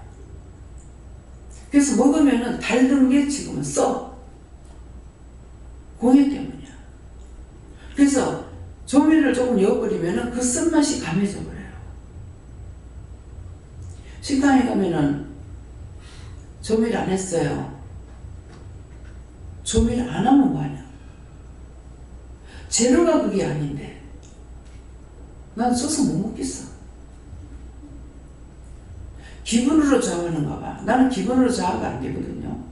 그래서 먹으면은 달던 게 지금은 써. 공해 때문이야. 그래서 조미료를 조금 넣어버리면은 그 쓴맛이 감해져 버려요. 식당에 가면은 조미료 안 했어요. 조미료 안 하면 뭐하냐. 재료가 그게 아닌데 난 써서 못 먹겠어. 기분으로 좋아하는가 봐. 나는 기분으로 좋아가 안 되거든요.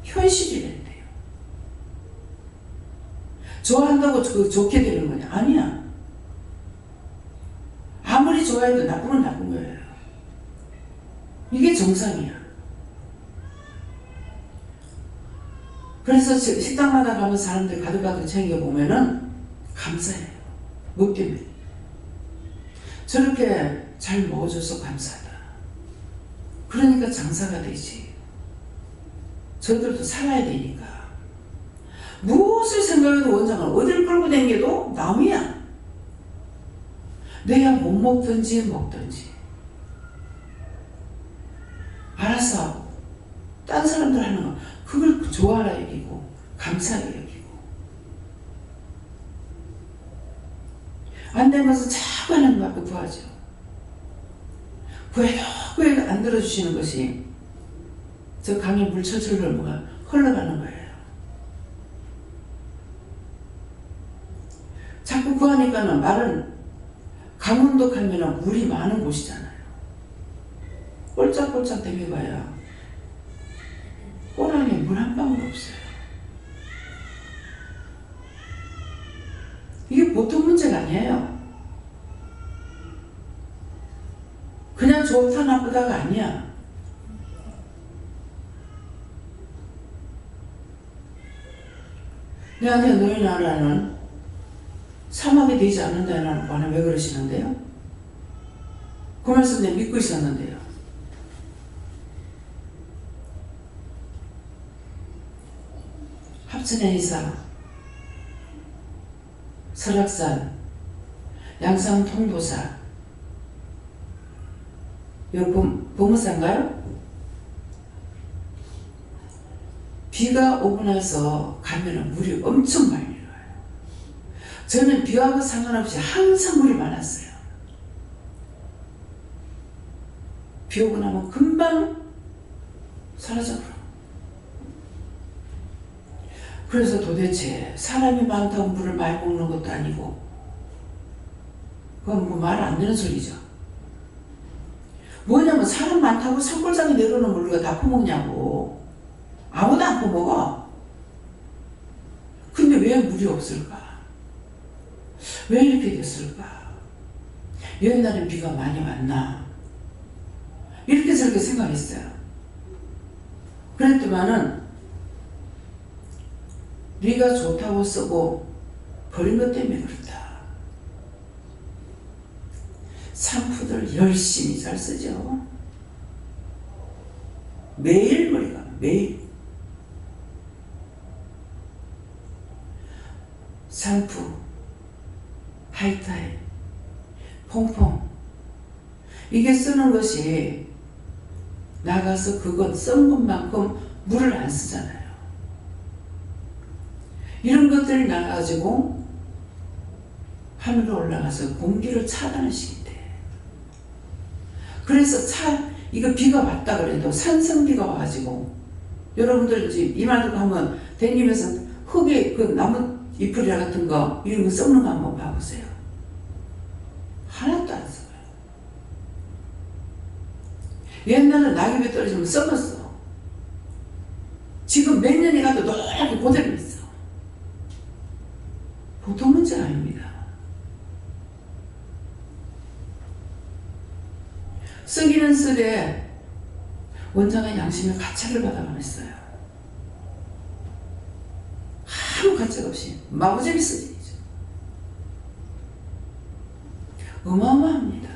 현실이란데요. 좋아한다고 좋게 되는 거냐? 아니야. 아무리 좋아해도 나쁘면 나쁜 거예요. 이게 정상이야. 그래서 식당마다 가면 사람들 가득가득 챙겨보면은 감사해요. 뭐 때문에? 저렇게 잘 먹어줘서 감사하다. 그러니까 장사가 되지. 저들도 살아야 되니까. 무엇을 생각해도 원장은 어딜 끌고 다녀도 남이야. 내야 못 먹든지 먹든지. 알아서 하고. 딴 사람들 하는 거 그걸 좋아라 여기고 감사하게 여기고. 것은 자꾸 하나님 앞에 구하죠. 구해도 안 들어주시는 것이 저 강에 물 철철 흘러가는 거예요. 자꾸 구하니까는 말은 강원도 가면은 물이 많은 곳이잖아요. 꼴짝꼴짝 대비봐야 꼬랑에 물 한 방울 없어요. 이게 보통 문제가 아니에요. 그냥 좋다 나쁘다가 아니야. 내한테 너희 나라는 사막이 되지 않는다는 말은 왜 그러시는데요? 그 말씀 내가 믿고 있었는데요. 합천의 이사, 설악산, 양산 통도사, 여러분 보무사인가요? 비가 오고 나서 가면은 물이 엄청 많이 내려와요. 저는 비하고 상관없이 항상 물이 많았어요. 비 오고 나면 금방 사라져버려. 그래서 도대체 사람이 많다고 물을 많이 먹는 것도 아니고 그건 뭐 말 안 되는 소리죠. 뭐냐면 사람 많다고 산골장에 내려오는 물 우리가 다 퍼먹냐고. 아무도 안 퍼먹어. 근데 왜 물이 없을까? 왜 이렇게 됐을까? 옛날엔 비가 많이 왔나? 이렇게 저렇게 생각했어요. 그랬더만은 네가 좋다고 쓰고 버린 것 때문에 그렇다. 산푸들 열심히 잘 쓰죠. 매일 머리가 매일 산푸, 하이타이, 퐁퐁 이게 쓰는 것이 나가서 그건 쓴 것만큼 물을 안 쓰잖아요. 이런 것들이 나가지고 하늘로 올라가서 공기를 차단하시는데 그래서 이거 비가 왔다 그래도 산성비가 와가지고 여러분들 이 말 듣고 한번 다니면서 흙에 그 나무 잎이라 같은 거 이런 거 썩는 거 한번 봐보세요. 하나도 안 썩어요. 옛날에 낙엽이 떨어지면 썩었어. 지금 몇 년이 가도 노랗게 그대로 있어. 보통 문제가 아닙니다. 쓰기는 쓰되 원장의 양심의 가책을 받아가면서요. 아무 가책 없이 마구잡이 쓰기죠. 어마어마합니다.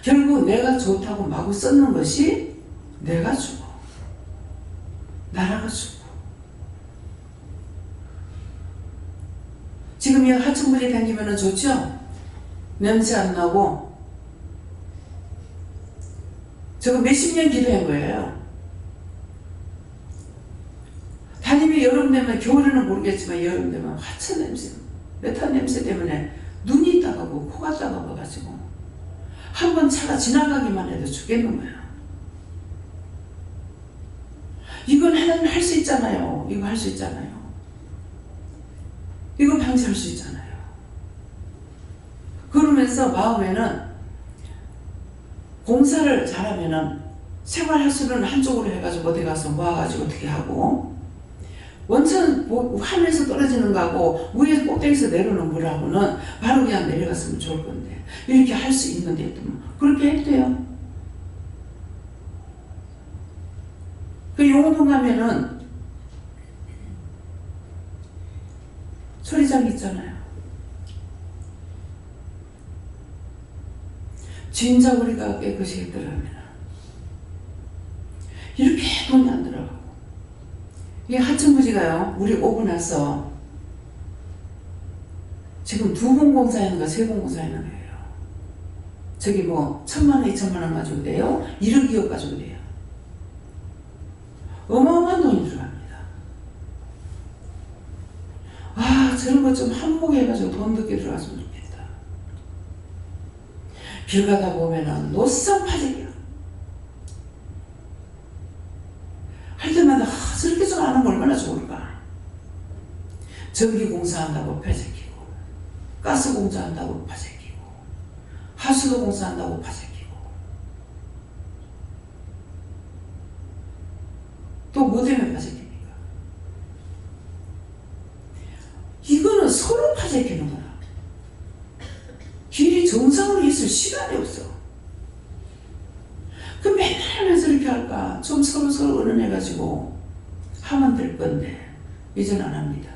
결국 내가 좋다고 마구 썼는 것이 내가 죽어. 나라가 죽어. 지금 이 하천물이 다니면 좋죠? 냄새 안 나고. 저거 몇십 년 기도한 거예요. 다니면 여름 되면 겨울에는 모르겠지만 여름 되면 하천 냄새, 메탄 냄새 때문에 눈이 따가고 코가 따가워가지고 한 번 차가 지나가기만 해도 죽겠는 거야. 이건 하나님 할 수 있잖아요. 이거 할 수 있잖아요. 이거 방지할 수 있잖아요. 그러면서 마음에는 공사를 잘하면은 생활할 수는 한쪽으로 해가지고 어디 가서 모아가지고 어떻게 하고 원천 하늘에서 떨어지는 거하고 위에 꼭대기에서 내려오는 물하고는 바로 그냥 내려갔으면 좋을 건데 이렇게 할 수 있는데 또 그렇게 했대요. 그 용호동 가면은 소리장 있잖아요. 진짜 우리가 깨끗이 했더라면 이렇게 돈이 안 들어가고 이 하천부지가요 우리 오고 나서 지금 2번 공사하는가 3번 공사하는 거예요. 저기 뭐 1,000만 원 2,000만 원 가지고 돼요. 1억 2억 가지고 돼요. 어마어마한 돈이 들어갑니다. 아 저런 것 좀 한몫해가지고 돈 늦게 들어갔으면 좋겠다. 길 가다 보면은 노상 파재기야. 할 때마다 저렇게 좀 하는 거 얼마나 좋을까. 전기 공사한다고 파재기고, 가스 공사한다고 파재기고, 하수도 공사한다고 파재기고, 또 뭐 때문에 파재깁니까? 이거는 서로 파재기는 거야. 길이 정상으로 있을 시간이 없어. 그 맨날 왜 저렇게 할까? 좀 서로 의논해가지고 하면 될 건데 이제는 안 합니다.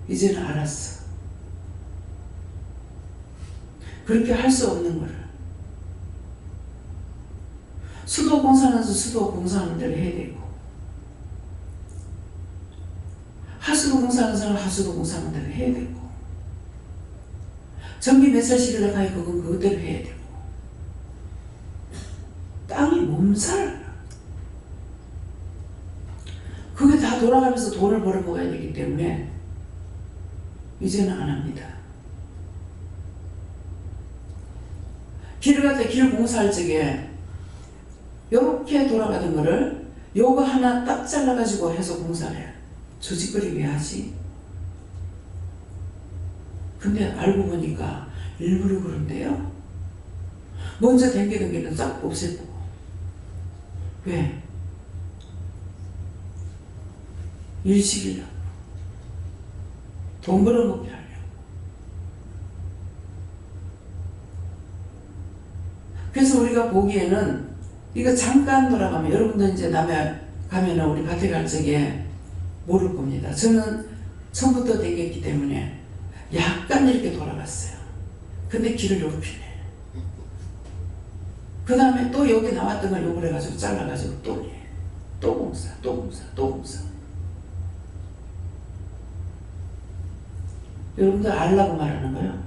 이제는 알았어. 그렇게 할 수 없는 거를. 수도 공사는 수도 공사하는 대로 해야 되고, 하수도 공사하는 사람은 하수도 공사하는 대로 해야 되고, 전기 매설실에 가야 그건 그대로 해야 되고, 땅이 몸살. 그게 다 돌아가면서 돈을 벌어 먹어야 되기 때문에 이제는 안 합니다. 길을 갈 때 길 공사할 적에 요렇게 돌아가던 거를 요거 하나 딱 잘라가지고 해서 공사를 해. 저 짓거리 왜 하지? 근데 알고 보니까 일부러 그런데요. 먼저 댕기던 길은 싹 없애고. 왜? 일시키려고. 돈 벌어먹게 하려고. 그래서 우리가 보기에는 이거 잠깐 돌아가면, 여러분들 이제 남해 가면은 우리 밭에 갈 적에 모를 겁니다. 저는 처음부터 댕겼기 때문에 약간 이렇게 돌아갔어요. 근데 길을 요렇게 내. 그 다음에 또 여기 나왔던 걸 요걸 해가지고 잘라가지고 또 내. 또 공사, 또 공사, 또 공사. 여러분들 알라고 말하는 거예요.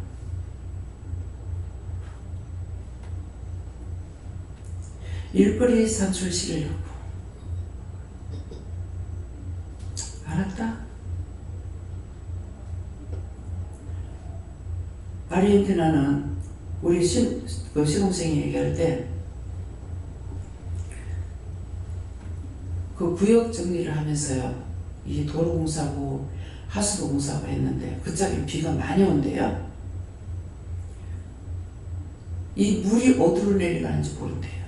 일거리 산출시키려고. 알았다? 아르헨티나는 우리 시동생이 얘기할 때 그 구역 정리를 하면서요, 이 도로공사고 하수도 공사고 했는데 그쪽에 비가 많이 온대요. 이 물이 어디로 내려가는지 모른대요.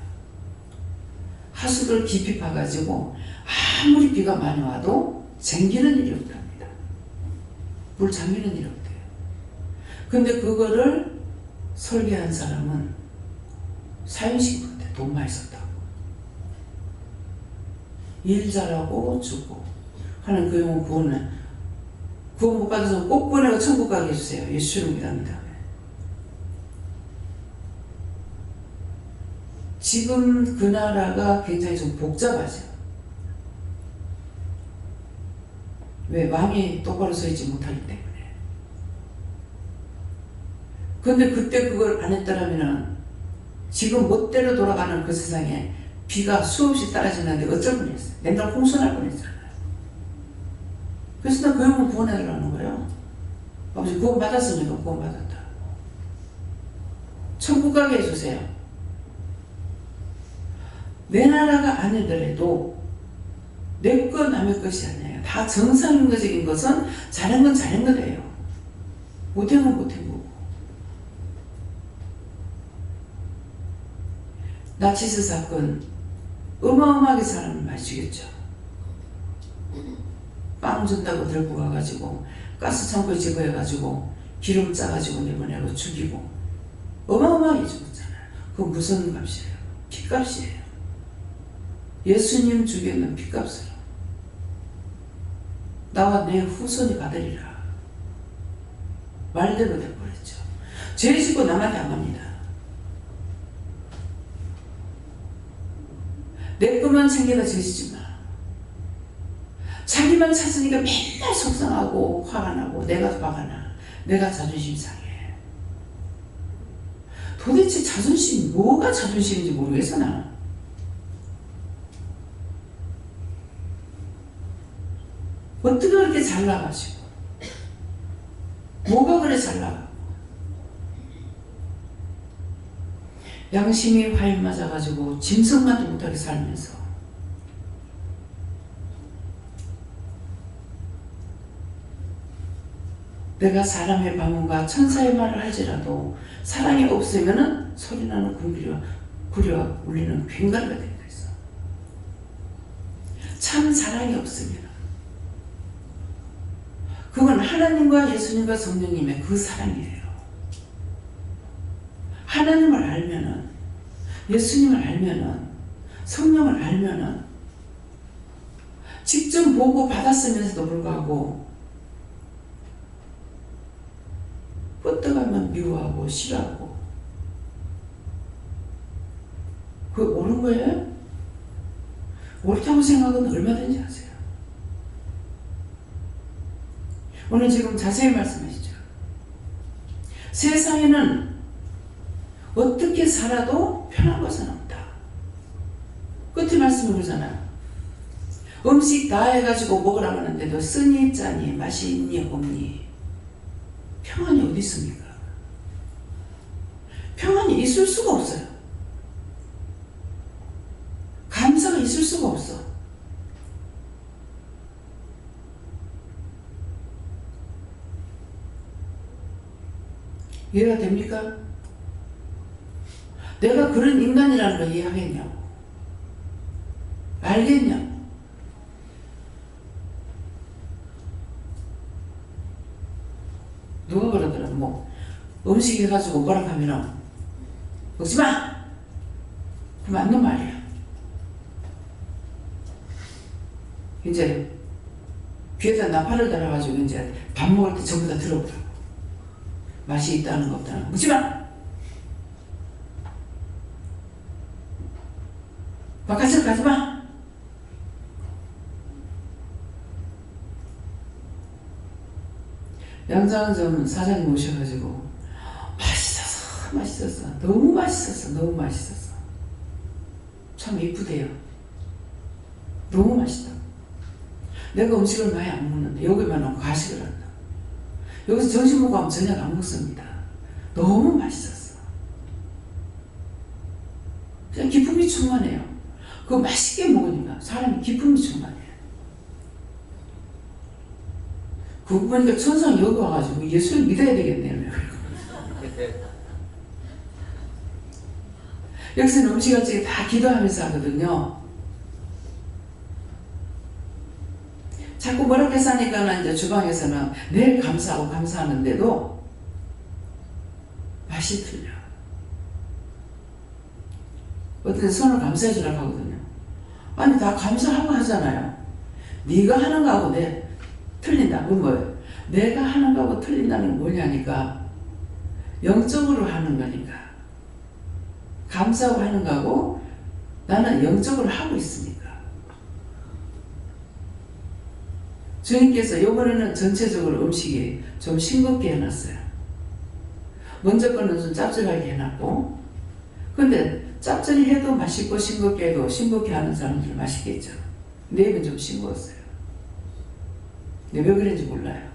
하수도를 깊이 파가지고 아무리 비가 많이 와도 잠기는 일이 없답니다. 물 잠기는 일이 없대요. 근데 그거를 설계한 사람은 사형시킨 건데 돈 많이 썼다고. 일 잘하고 주고 하는 그 용어 구원은, 구원 못 받아서 꼭 구원해가 천국 가게 해주세요. 예수를 믿습니다. 지금 그 나라가 굉장히 좀 복잡하죠. 왜? 왕이 똑바로 서 있지 못하기 때문에. 근데 그때 그걸 안 했더라면 지금 멋대로 돌아가는 그 세상에 비가 수없이 떨어지는데 어쩔 뻔했어요. 맨날 홍수날 뻔했잖아요. 그래서 나 그 형은 구원해달라는 거예요. 아버지 구원 받았으니까 구원 받았다. 천국 가게 해주세요. 내 나라가 아니더라도 내 것 남의 것이 아니에요. 다 정상인거적인 것은 잘한 건 잘한 거예요. 못한 건 못한 거고. 나치스 사건 어마어마하게 사람을 많이 죽였죠. 빵 준다고 들고 가가지고 가스 창고에 집어해가지고 기름 짜가지고 내보내고 죽이고 어마어마하게 죽었잖아요. 그건 무슨 값이에요? 피값이에요. 예수님 죽였는 피값으로 나와 내 후손이 받으리라 말대로 돼버렸죠. 죄 짓고 남한테 안 갑니다. 내 것만 챙겨다 죄 짓지 마. 자기만 찾으니까 맨날 속상하고 화가 나고 내가 화가 나. 내가 자존심 상해. 도대체 자존심, 뭐가 자존심인지 모르겠어 나는. 어떻게 그렇게 잘 나가시고 뭐가 그래 잘 나가고 양심이 화인 맞아가지고 짐승만도 못하게 살면서 내가 사람의 방언과 천사의 말을 할지라도 사랑이 없으면은 소리나는 구리와 울리는 괭가리가 되는 거있어. 참 사랑이 없으면 그건 하나님과 예수님과 성령님의 그 사랑이에요. 하나님을 알면은, 예수님을 알면은, 성령을 알면은 직접 보고 받았으면서도 불구하고 뻗어가면 미워하고 싫어하고 그거 옳은 거예요? 옳다고 생각은 얼마든지 하세요. 오늘 지금 자세히 말씀하시죠. 세상에는 어떻게 살아도 편한 것은 없다. 끝에 말씀이 그러잖아요. 음식 다 해가지고 먹으라고 하는데도 쓰니 짜니 맛이 있니 없니 평안이 어디 있습니까? 평안이 있을 수가 없어요. 감사가 있을 수가 없어. 이해가 됩니까? 내가 그런 인간이라는 걸 이해하겠냐고. 알겠냐고. 누가 그러더라. 뭐 음식 해가지고 뭐라 하면은 먹지마! 그 맞는 말이야. 이제 귀에다 나팔을 달아가지고 이제 밥 먹을 때 전부 다 들어보라고. 맛이 있다는 거 없다는 거. 먹지마! 바깥으로 가지마! 양장점 사장님 오셔가지고 맛있었어. 너무 맛있었어. 참 이쁘대요. 너무 맛있다. 내가 음식을 많이 안 먹는데 여기만 오면 과식을 한다. 여기서 점심 먹고 하면 저녁 안 먹습니다. 너무 맛있었어. 그냥 기쁨이 충만해요. 그거 맛있게 먹으니까 사람이 기쁨이 충만해요. 그거 보니까 천상 여기 와가지고 예수를 믿어야 되겠네요. 여기서는 음식을 지금 다 기도하면서 하거든요. 자꾸 뭐라고 해서 하니까 이제 주방에서는 늘 감사하고 감사하는데도 맛이 틀려. 어떤 손을 감사해 주라고 하거든요. 아니 다 감사하고 하잖아요. 네가 하는 거하고 내 틀린다. 그건 뭐예요? 내가 하는 거하고 틀린다는 게 뭐냐니까 영적으로 하는 거니까. 감사하고 하는 거하고 나는 영적으로 하고 있으니까. 주님께서 이번에는 전체적으로 음식이 좀 싱겁게 해놨어요. 먼저 거는 좀 짭짤하게 해놨고, 근데 짭짤히 해도 맛있고 싱겁게 해도 싱겁게 하는 사람들은 맛있겠죠. 내 입은 좀 싱거웠어요. 근데 왜 그런지 몰라요.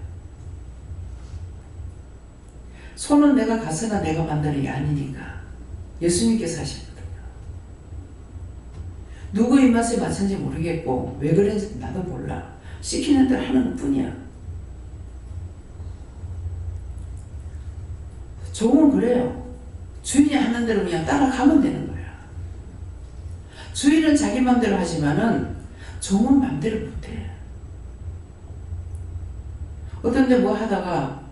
손은 내가 가서나 내가 만드는 게 아니니까 예수님께서 하시거든요. 누구 입맛에 맞춘지 모르겠고 왜 그런지 나도 몰라. 시키는 대로 하는 것 뿐이야. 종은 그래요. 주인이 하는 대로 그냥 따라가면 되는 거야. 주인은 자기 맘대로 하지만은 종은 맘대로 못해. 어떤 데 뭐 하다가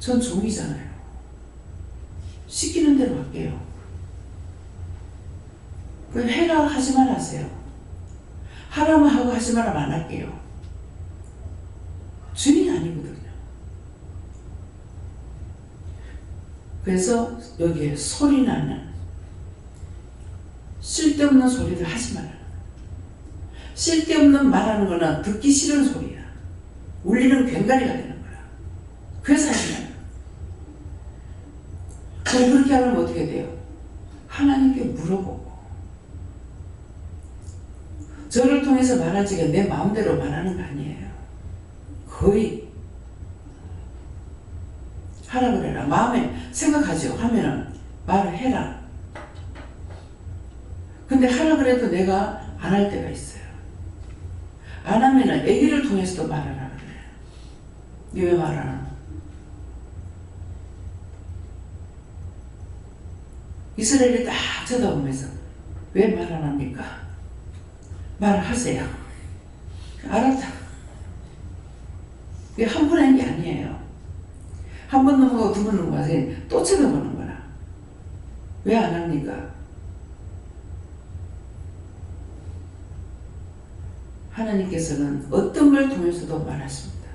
전 종이잖아요. 시키는 대로 할게요. 그 해라 하지 말아세요. 하라면 하고 하지 말아면 안 할게요. 주인이 아니거든요. 그래서 여기에 소리나는 쓸데없는 소리를 하지 말아요. 쓸데없는 말하는 거는 듣기 싫은 소리야. 울리는 괭가리가 되는 거야. 그래서 하지 말아요. 그럼 그렇게 하면 어떻게 돼요? 하나님께 물어보고 저를 통해서 말하지가 내 마음대로 말하는 거 아니에요. 거의 하라 그래라. 마음에 생각하죠. 하면은 말을 해라. 근데 하라 그래도 내가 안 할 때가 있어요. 안 하면은 아기를 통해서도 말하라 그래. 니 왜 말 안 하노? 이스라엘이 딱 쳐다보면서 왜 말 안 합니까? 말하세요. 알았다. 이게 한 번 한 게 아니에요. 한 번 넘어가고 두 번 넘어가서 또 쳐다보는 거라. 왜 안 합니까? 하나님께서는 어떤 걸 통해서도 말하십니다.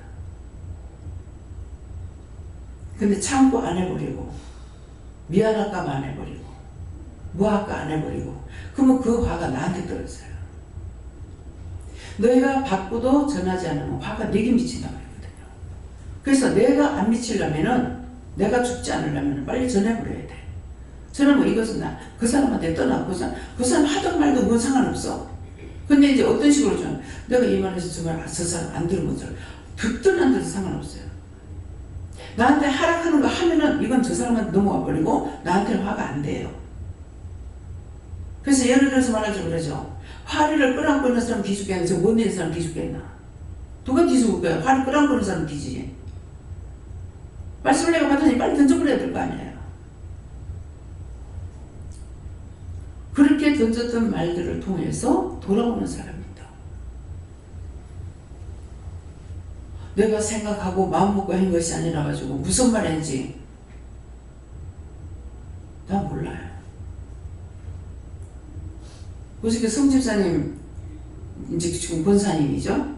근데 참고 안 해버리고 미안할까 봐 안 해버리고 뭐할까 안 해버리고 그러면 그 화가 나한테 떨어져요. 너희가 받고도 전하지 않으면 화가 내게 미친다고 했거든요. 그래서 내가 안 미치려면은 내가 죽지 않으려면 빨리 전해버려야 돼. 전하면 이것은 그 사람한테 떠나 그 사람 하든 말든 그건 상관없어. 근데 이제 어떤 식으로 좀 내가 이 말해서 정말 저 사람 안 들은 것처럼 듣든 안 들든 상관없어요. 나한테 하락하는 거 하면은 이건 저 사람한테 넘어가 버리고 나한테는 화가 안 돼요. 그래서 예를 들어서 말하자면 그러죠. 화를 끌어안고 있는 사람 뒤죽겠나? 저 못 내는 사람 뒤죽겠나? 누가 뒤죽을 거야? 화를 끌어안고 있는 사람 뒤지. 말씀을 내가 받으니 빨리 던져버려야 될 거 아니에요. 그렇게 던졌던 말들을 통해서 돌아오는 사람입니다. 내가 생각하고 마음먹고 한 것이 아니라 가지고 무슨 말 했는지 난 몰라요. 그래서 성집사님 이제 지금 권사님이죠.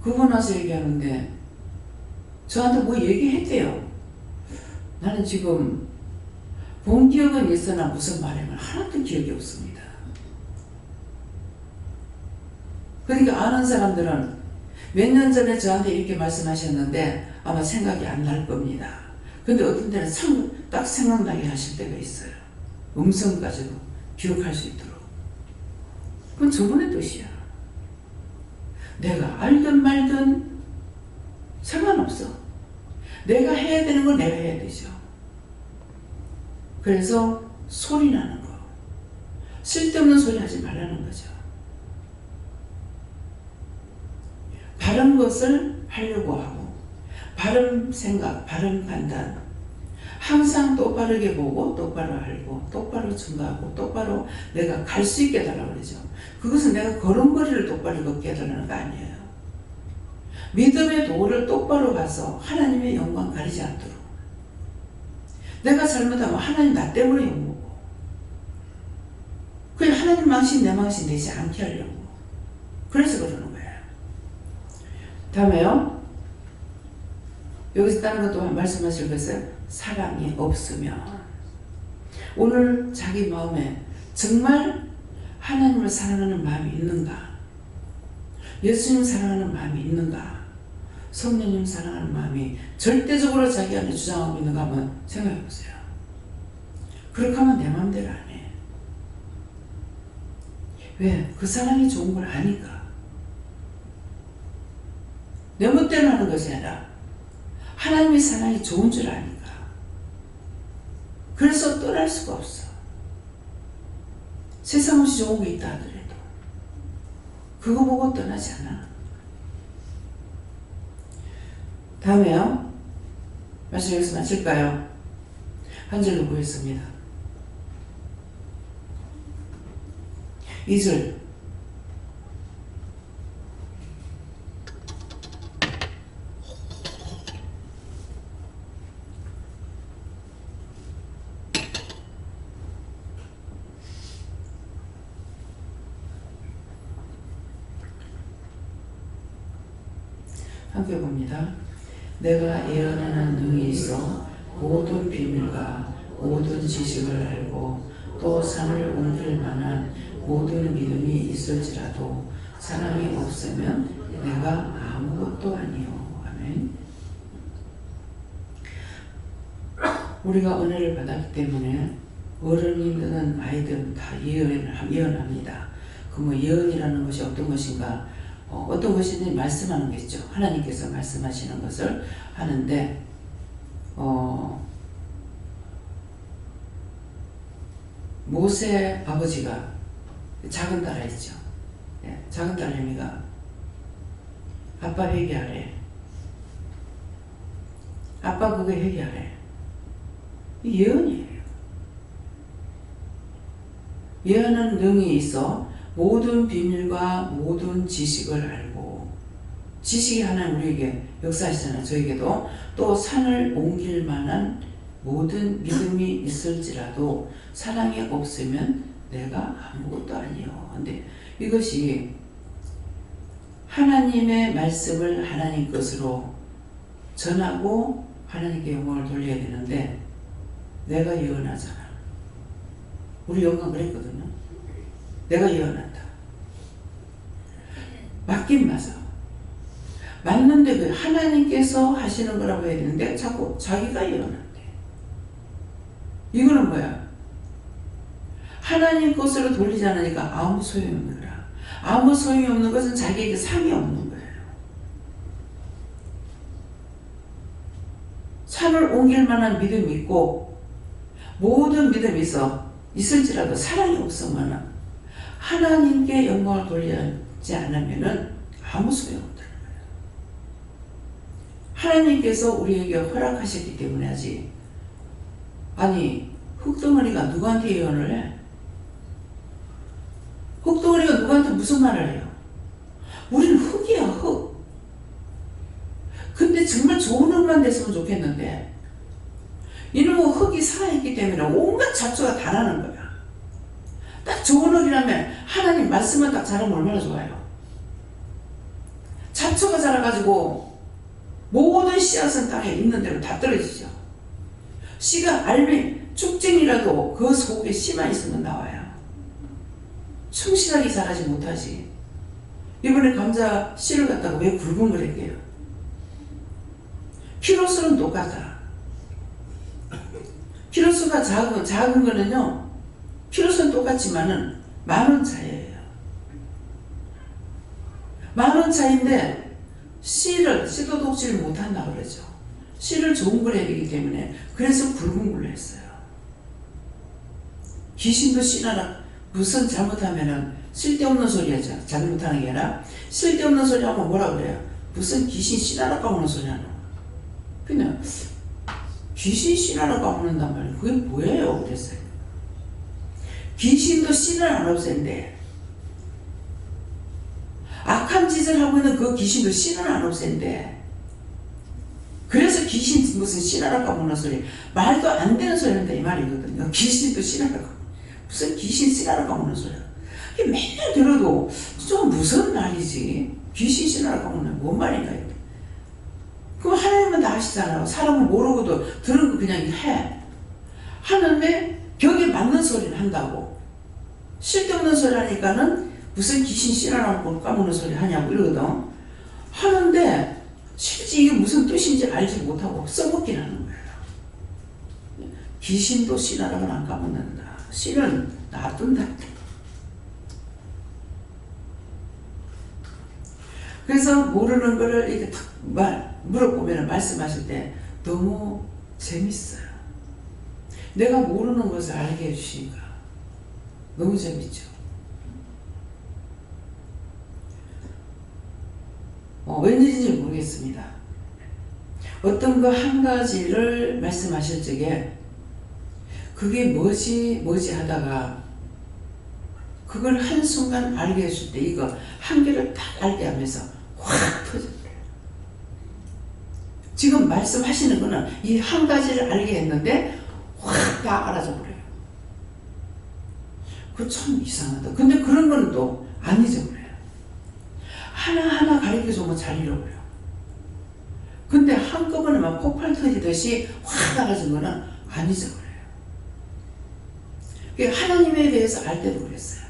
그분 와서 얘기하는데 저한테 뭐 얘기했대요. 나는 지금 본 기억은 있으나 무슨 말이면 하나도 기억이 없습니다. 그러니까 아는 사람들은 몇 년 전에 저한테 이렇게 말씀하셨는데 아마 생각이 안 날 겁니다. 근데 어떤 때는 딱 생각나게 하실 때가 있어요. 음성까지도 기억할 수 있도록. 그건 저분의 뜻이야. 내가 알든 말든 상관없어. 내가 해야 되는 건 내가 해야 되죠. 그래서 소리 나는 거. 쓸데없는 소리 하지 말라는 거죠. 바른 것을 하려고 하고 바른 생각, 바른 판단 항상 똑바르게 보고 똑바로 알고 똑바로 증거하고 똑바로 내가 갈 수 있게 해달라고 그러죠. 그것은 내가 걸음걸이를 똑바로 걷게 해달라는 거 아니에요. 믿음의 도를 똑바로 가서 하나님의 영광 가리지 않도록 내가 잘못하면 하나님 나 때문에 욕먹고 그냥 하나님 망신 내 망신 되지 않게 하려고 그래서 그러는 거예요. 다음에요. 여기서 다른 것도 말씀하실 것은 사랑이 없으면 오늘 자기 마음에 정말 하나님을 사랑하는 마음이 있는가? 예수님 사랑하는 마음이 있는가? 성령님 사랑하는 마음이 절대적으로 자기 안에 주장하고 있는가 한번 생각해 보세요. 그렇게 하면 내 마음대로 안 해. 왜? 그 사랑이 좋은 걸 아니까. 내 멋대로 하는 것이 아니라 하나님의 사랑이 좋은 줄 아니까. 그래서 떠날 수가 없어. 세상 없이 좋은 게 있다 하더라도 그거 보고 떠나지 않아. 다음에요. 말씀 여기서 마칠까요? 한 절로 보겠습니다. 2절 함께 봅니다. 내가 예언하는 능이 있어 모든 비밀과 모든 지식을 알고 또 산을 옮길 만한 모든 믿음이 있을지라도 사랑이 없으면 내가 아무것도 아니요. 아멘. 우리가 은혜를 받았기 때문에 어른이든 아이든 다 예언합니다. 그 뭐 예언이라는 것이 어떤 것인가? 어떤 것이든 말씀하는 거죠. 하나님께서 말씀하시는 것을 하는데 모세 아버지가 작은 딸아 있죠. 예, 작은 딸 레미가 아빠 회개하래. 아빠 그거 회개하래. 이 예언이에요. 예언은 능이 있어 모든 비밀과 모든 지식을 알고, 지식이 하나님 우리에게 역사하시잖아요. 저에게도 또 산을 옮길 만한 모든 믿음이 있을지라도 사랑이 없으면 내가 아무것도 아니요. 근데 이것이 하나님의 말씀을 하나님 것으로 전하고 하나님께 영광을 돌려야 되는데, 내가 예언하잖아. 우리 영광 그랬거든요. 내가 예언한다. 맞긴 맞아. 맞는데 왜 하나님께서 하시는 거라고 해야 되는데 자꾸 자기가 예언한대. 이거는 뭐야? 하나님 것으로 돌리지 않으니까 아무 소용이 없는 거라. 아무 소용이 없는 것은 자기에게 상이 없는 거예요. 산을 옮길 만한 믿음이 있고 모든 믿음이 있을지라도 사랑이 없으면 하나님께 영광을 돌리지 않으면 아무 소용 없다는 거예요. 하나님께서 우리에게 허락하셨기 때문에 하지. 아니 흙덩어리가 누구한테 예언을 해? 흙덩어리가 누구한테 무슨 말을 해요? 우리는 흙이야, 흙. 근데 정말 좋은 흙만 됐으면 좋겠는데 이놈의 흙이 살아있기 때문에 온갖 잡초가 다 나는 거야. 딱 좋은 흙이라면 하나님 말씀만 딱 자라면 얼마나 좋아요. 잡초가 자라가지고 모든 씨앗은 땅에 있는 대로 다 떨어지죠. 씨가 알맹이 쭉쟁이라도 그 속에 씨만 있으면 나와요. 충실하게 자라지 못하지. 이번에 감자 씨를 갖다가 왜 굵은 걸 했게요? 키로수는 똑같아. 키로수가 작은 거는요, 키로수는 똑같지만은 10,000원 차이예요. 10,000원 차이인데 씨도 독질을 못한다 그러죠. 씨를 좋은 걸 해야 되기 때문에 그래서 굵은 걸로 했어요. 귀신도 씨나라 무슨 잘못하면은 쓸데없는 소리 하죠. 잘못하는 게 아니라 쓸데없는 소리 하면 뭐라 그래요? 무슨 귀신 씨나라 까먹는 소리 하노? 그냥 귀신 씨나라 까먹는단 말이에요. 그게 뭐예요? 그랬어요. 귀신도 씨는 안 없앤대. 악한 짓을 하고 있는 그 귀신도 씨는 안 없앤대. 그래서 귀신 무슨 씨나라 까먹는 소리, 말도 안 되는 소리 한다 이 말이거든요. 귀신도 씨나라 까먹는, 무슨 귀신 씨나라 까먹는 소리야. 맨날 들어도 좀 무슨 말이지. 귀신 씨나라 까먹는 뭔 말인가 이거. 그럼 하나님은 다 아시잖아요. 사람은 모르고도 들은 거 그냥 해. 하는데 벽에 맞는 소리는 한다고. 쓸데없는 소리 하니까는 무슨 귀신 씨나라 까먹는 소리 하냐고 이러거든. 하는데 실제 이게 무슨 뜻인지 알지 못하고 써먹긴 하는 거예요. 귀신도 씨나라는 안 까먹는다. 씨는 놔둔다. 그래서 모르는 거를 이렇게 탁 물어보면 말씀하실 때 너무 재밌어요. 내가 모르는 것을 알게 해주시니까 너무 재밌죠. 왠지인지 모르겠습니다. 어떤 거 한 가지를 말씀하실 적에 그게 뭐지 하다가 그걸 한순간 알게 해줄 때 이거 한 개를 딱 알게 하면서 확 터져요. 지금 말씀하시는 거는 이 한 가지를 알게 했는데 확 다 알아져 버려요. 그거 참 이상하다. 근데 그런 거는 또 안 잊어버려요. 하나하나 가르쳐주면 잘 잃어버려. 근데 한꺼번에 막 폭발 터지듯이 확 알아진 거는 안 잊어버려요. 하나님에 대해서 알 때도 그랬어요.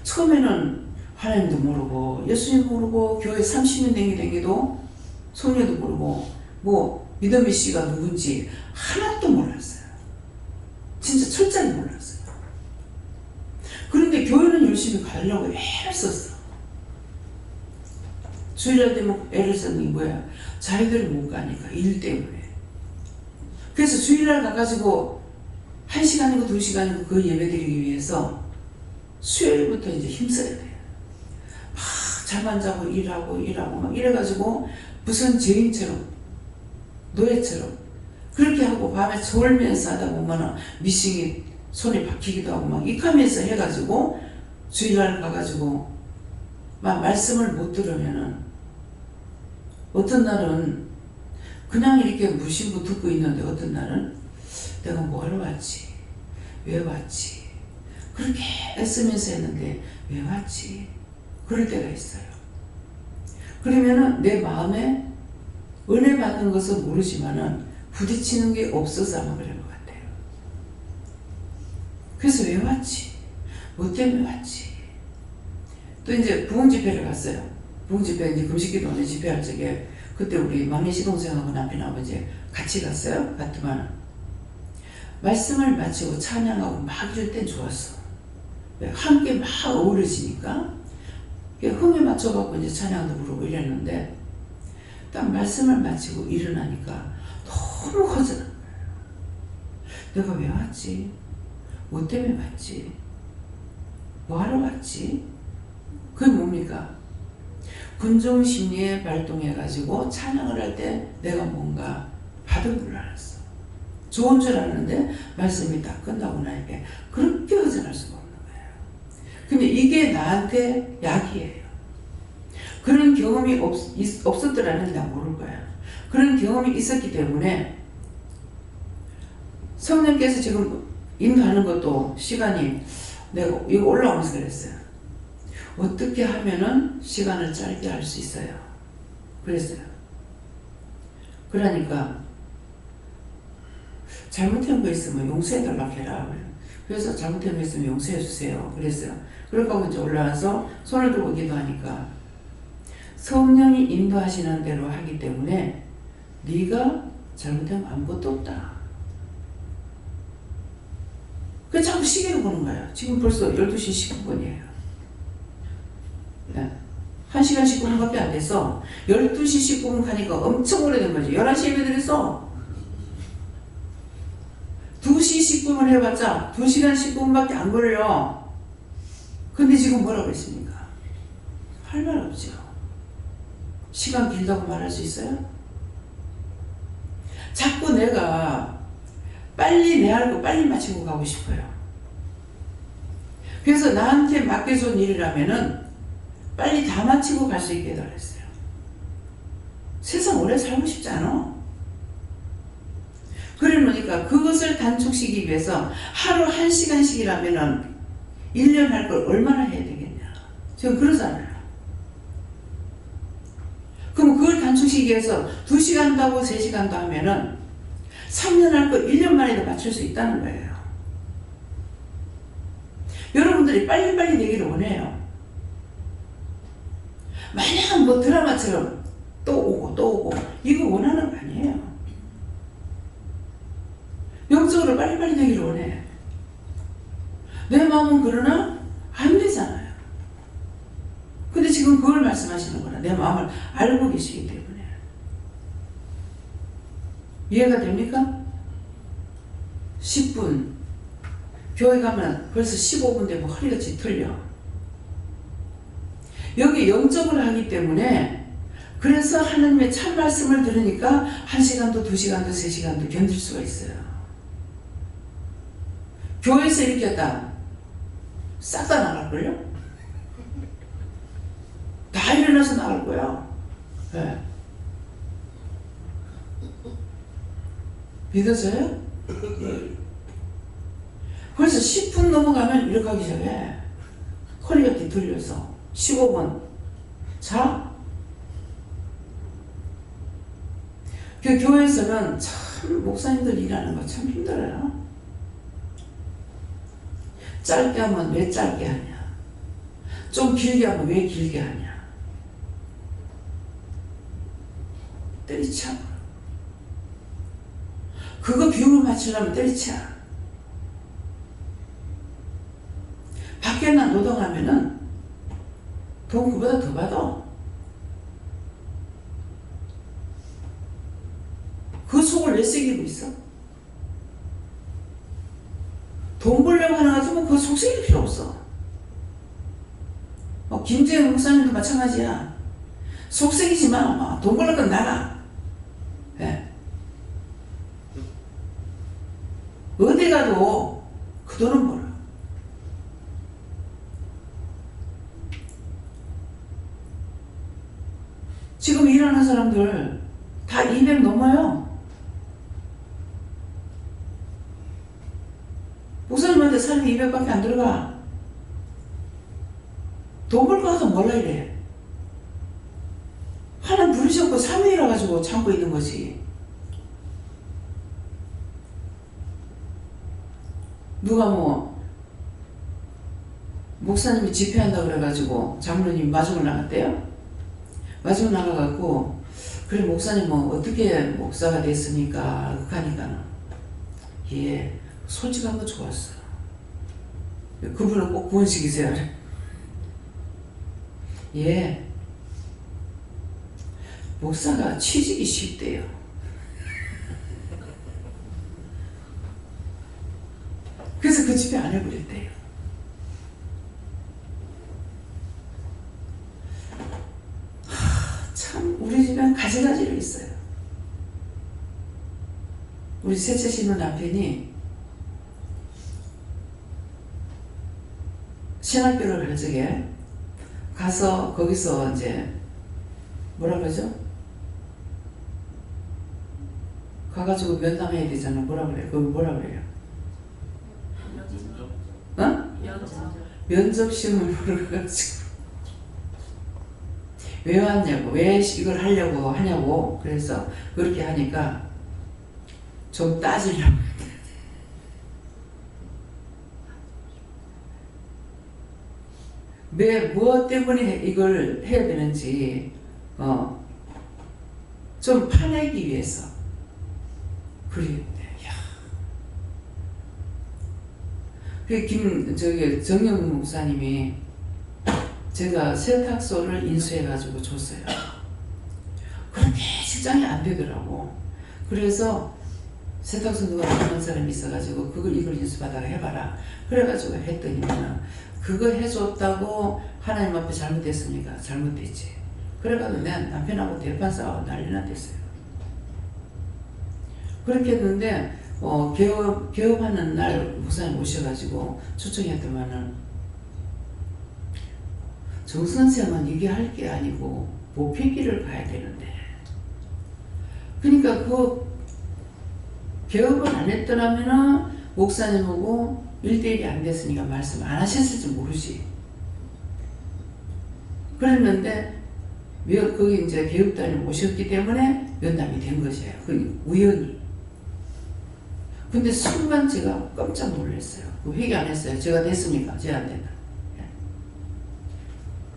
처음에는 하나님도 모르고 예수님 모르고 교회 30년 댕기도 소녀도 모르고 뭐 믿음의 씨가 누군지 하나도 몰랐어요. 진짜 철저히 몰랐어요. 그런데 교회는 열심히 가려고 애를 썼어. 주일날 되면 애를 썼는 게 뭐야? 자기들이 못 가니까 일 때문에. 그래서 주일날 가가지고 1시간이고 2시간이고 그 예배 드리기 위해서 수요일부터 이제 힘써야 돼요. 막 잠 안 자고 일하고 막 이래가지고 무슨 죄인처럼, 노예처럼 그렇게 하고 밤에 졸면서 하다 보면은 미싱이 손에 박히기도 하고 막 익하면서 해가지고 주일날 가가지고 막 말씀을 못 들으면은 어떤 날은 그냥 이렇게 무심코 듣고 있는데 어떤 날은 내가 뭐하러 왔지? 왜 왔지? 그렇게 애쓰면서 했는데 왜 왔지? 그럴 때가 있어요. 그러면은 내 마음에 은혜 받는 것은 모르지만은 부딪히는 게 없어서 아마 그런 것 같아요. 그래서 왜 왔지? 뭐 때문에 왔지? 또 이제 부흥집회를 갔어요. 부흥집회 이제 금식기도원에 집회할 적에 그때 우리 막내 시동생하고 남편하고 이제 같이 갔어요. 갔더만 말씀을 마치고 찬양하고 막 이럴 땐 좋았어. 함께 막 어우러지니까 흥에 맞춰갖고 이제 찬양도 부르고 이랬는데 딱 말씀을 마치고 일어나니까 너무 허전한 거예요. 내가 왜 왔지? 뭐 때문에 왔지? 뭐 하러 왔지? 그게 뭡니까? 군중심리에 발동해가지고 찬양을 할 때 내가 뭔가 받은 줄 알았어. 좋은 줄 알았는데 말씀이 딱 끝나고 나니까 그렇게 허전할 수가 없는 거예요. 근데 이게 나한테 약이에요. 그런 경험이 없었더라면 나 모를 거야. 그런 경험이 있었기 때문에 성령께서 지금 인도하는 것도 시간이 내가 이거 올라오면서 그랬어요. 어떻게 하면은 시간을 짧게 할 수 있어요? 그랬어요. 그러니까 잘못한 거 있으면 용서해달라고 해라. 그래서 잘못한 거 있으면 용서해주세요. 그랬어요. 그러고 이제 올라와서 손을 들고 기도하니까 성령이 인도하시는 대로 하기 때문에 네가 잘못한 거 아무것도 없다. 그 자꾸 시계를 보는 거예요. 지금 벌써 12시 19분이에요. 네. 1시간 19분밖에 안 돼서 12시 19분 가니까 엄청 오래된 거지. 11시 예배 드렸어. 2시 10분을 해봤자 2시간 10분밖에 안 걸려. 근데 지금 뭐라고 했습니까? 할 말 없죠. 시간 길다고 말할 수 있어요? 자꾸 내가 빨리 내 할 거 빨리 마치고 가고 싶어요. 그래서 나한테 맡겨준 일이라면은 빨리 다 마치고 갈 수 있게 해달랬어요. 세상 오래 살고 싶지 않아. 그러니까 그것을 단축시키기 위해서 하루 1시간씩이라면은 1년 할 걸 얼마나 해야 되겠냐. 지금 그러잖아요. 그럼 그걸 단축시키기 위해서 2시간도 하고 3시간도 하면은 3년 할 걸 1년 만에도 맞출 수 있다는 거예요. 여러분들이 빨리빨리 되기를 원해요. 마냥 뭐 드라마처럼 또 오고 또 오고 이거 원하는 거 아니에요. 영적으로 빨리빨리 되기를 원해. 내 마음은 그러나 안 되잖아요. 근데 지금 그걸 말씀하시는 거라. 내 마음을 알고 계시기 때문에. 이해가 됩니까? 10분 교회 가면 벌써 15분 되고 허리가 뒤틀려. 여기 영적으로 하기 때문에 그래서 하나님의 참 말씀을 들으니까 1시간도 2시간도 3시간도 견딜 수가 있어요. 교회에서 이렇게 했다 싹 다 나갈걸요? 다 일어나서 나갈 거야. 네. 믿어져요? 그래서 10분 넘어가면 이렇게 하기 시작해. 허리가 뒤틀려서 15분 자. 그 교회에서는 참 목사님들 일하는 거 참 힘들어요. 짧게 하면 왜 짧게 하냐, 좀 길게 하면 왜 길게 하냐. 때리쳐. 그거 비율을 맞추려면 때리쳐. 밖에 나 노동하면은 돈 그보다 더 받아. 그 속을 왜 새기고 있어? 돈 벌려고 하는 거 같으면 그거 속색일 필요 없어. 김재영 목사님도 마찬가지야. 속색이지 마. 돈 벌려고 나가. 예. 어디 가도 그 돈은 벌어. 지금 일하는 사람들 다 200 넘어요. 목사님한테 사람이 200밖에 안 들어가. 돈 벌 거 가서 몰라 이래. 하나님 부르셨고 사무이라 가지고 참고 있는 거지. 누가 목사님이 집회한다 그래가지고 장로님이 마중을 나갔대요. 마중 나가갖고 그래 목사님 어떻게 목사가 됐습니까? 하니까는 예 솔직한 거 좋았어. 그분은 꼭 구원시키세요. 예 목사가 취직이 쉽대요. 그래서 그 집회 안 해버렸대요. 참 우리 집엔 가지가지로 있어요. 우리 셋째 신혼 남편이 신학교를 갈 적에 가서 거기서 이제 뭐라 그러죠? 가가지고 면담해야 되잖아. 뭐라 그래? 그거 뭐라 그래요? 면접 시험을 보러 가가지고 왜 왔냐고, 왜 이걸 하려고 하냐고. 그래서 그렇게 하니까 좀 따지려고. 무엇 때문에 이걸 해야 되는지 좀 파내기 위해서 그랬는데, 야. 그 정영 목사님이 제가 세탁소를 인수해가지고 줬어요. 그런데 실장이 안 되더라고. 그래서 세탁소 누가 아는 사람이 있어가지고 이걸 인수받아가 해봐라. 그래가지고 했더니만 그거 해줬다고 하나님 앞에 잘못됐습니까? 잘못됐지. 그래가지고 내 남편하고 대판 싸워 난리 났댔어요. 그렇게 했는데 개업하는 날 목사님 오셔가지고 초청했더만은 정 선생은 이게 할 게 아니고 모피기를 가야 되는데, 그러니까 그 개업을 안 했더라면은 목사님하고 1대1이 안 됐으니까 말씀 안 하셨을지 모르지. 그랬는데 거기 이제 개업단이 오셨기 때문에 면담이 된 것이에요. 그 우연히. 근데 순간 제가 깜짝 놀랐어요. 회개 안 했어요. 제가 됐습니까? 제가 안 된다.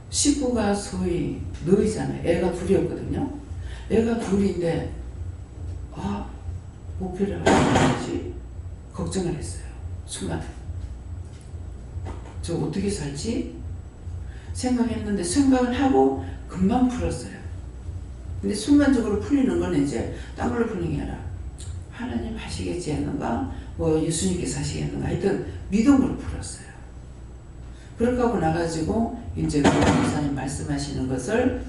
식구가 소위 너희잖아요. 애가 둘이었거든요. 애가 둘인데 목표를 하지 걱정을 했어요. 순간 저 어떻게 살지 생각했는데 생각을 하고 금방 풀었어요. 근데 순간적으로 풀리는 건 이제 딴 걸로 풀리는 게 아니라 하나님 하시겠지 했는가 예수님께서 하시겠는가 하여튼 믿음으로 풀었어요. 그렇게 하고 나가지고 이제 그 목사님 말씀하시는 것을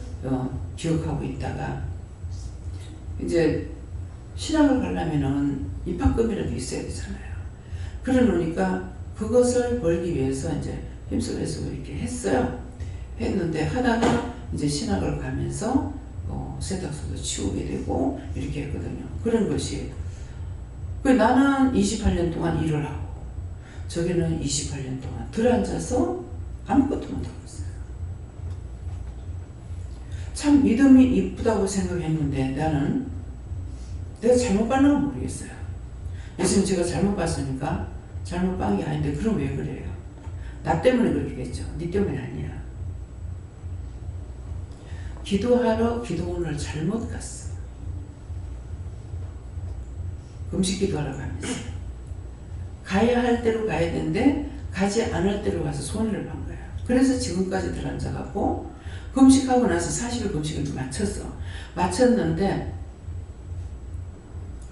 기억하고 있다가 이제 신학을 가려면은 입학금이라도 있어야 되잖아요. 그러니까 그것을 벌기 위해서 이제 힘쓰면서 이렇게 했어요. 했는데 하다가 이제 신학을 가면서 세탁소도 치우게 되고 이렇게 했거든요. 그런 것이 나는 28년 동안 일을 하고 저기는 28년 동안 들어앉아서 아무것도 못하고 있어요. 참 믿음이 이쁘다고 생각했는데 나는 내가 잘못 봤는 건 모르겠어요. 예수님 제가 잘못 봤습니까? 잘못 본 게 아닌데 그럼 왜 그래요? 나 때문에 그렇게 됐죠. 네 때문에 아니야. 기도하러 기도원을 잘못 갔어. 금식 기도하러 가면서 가야 할 때로 가야 되는데 가지 않을 때로 가서 손해를 본 거야. 그래서 지금까지 들어앉아갖고 금식하고 나서 40일 금식을 마쳤는데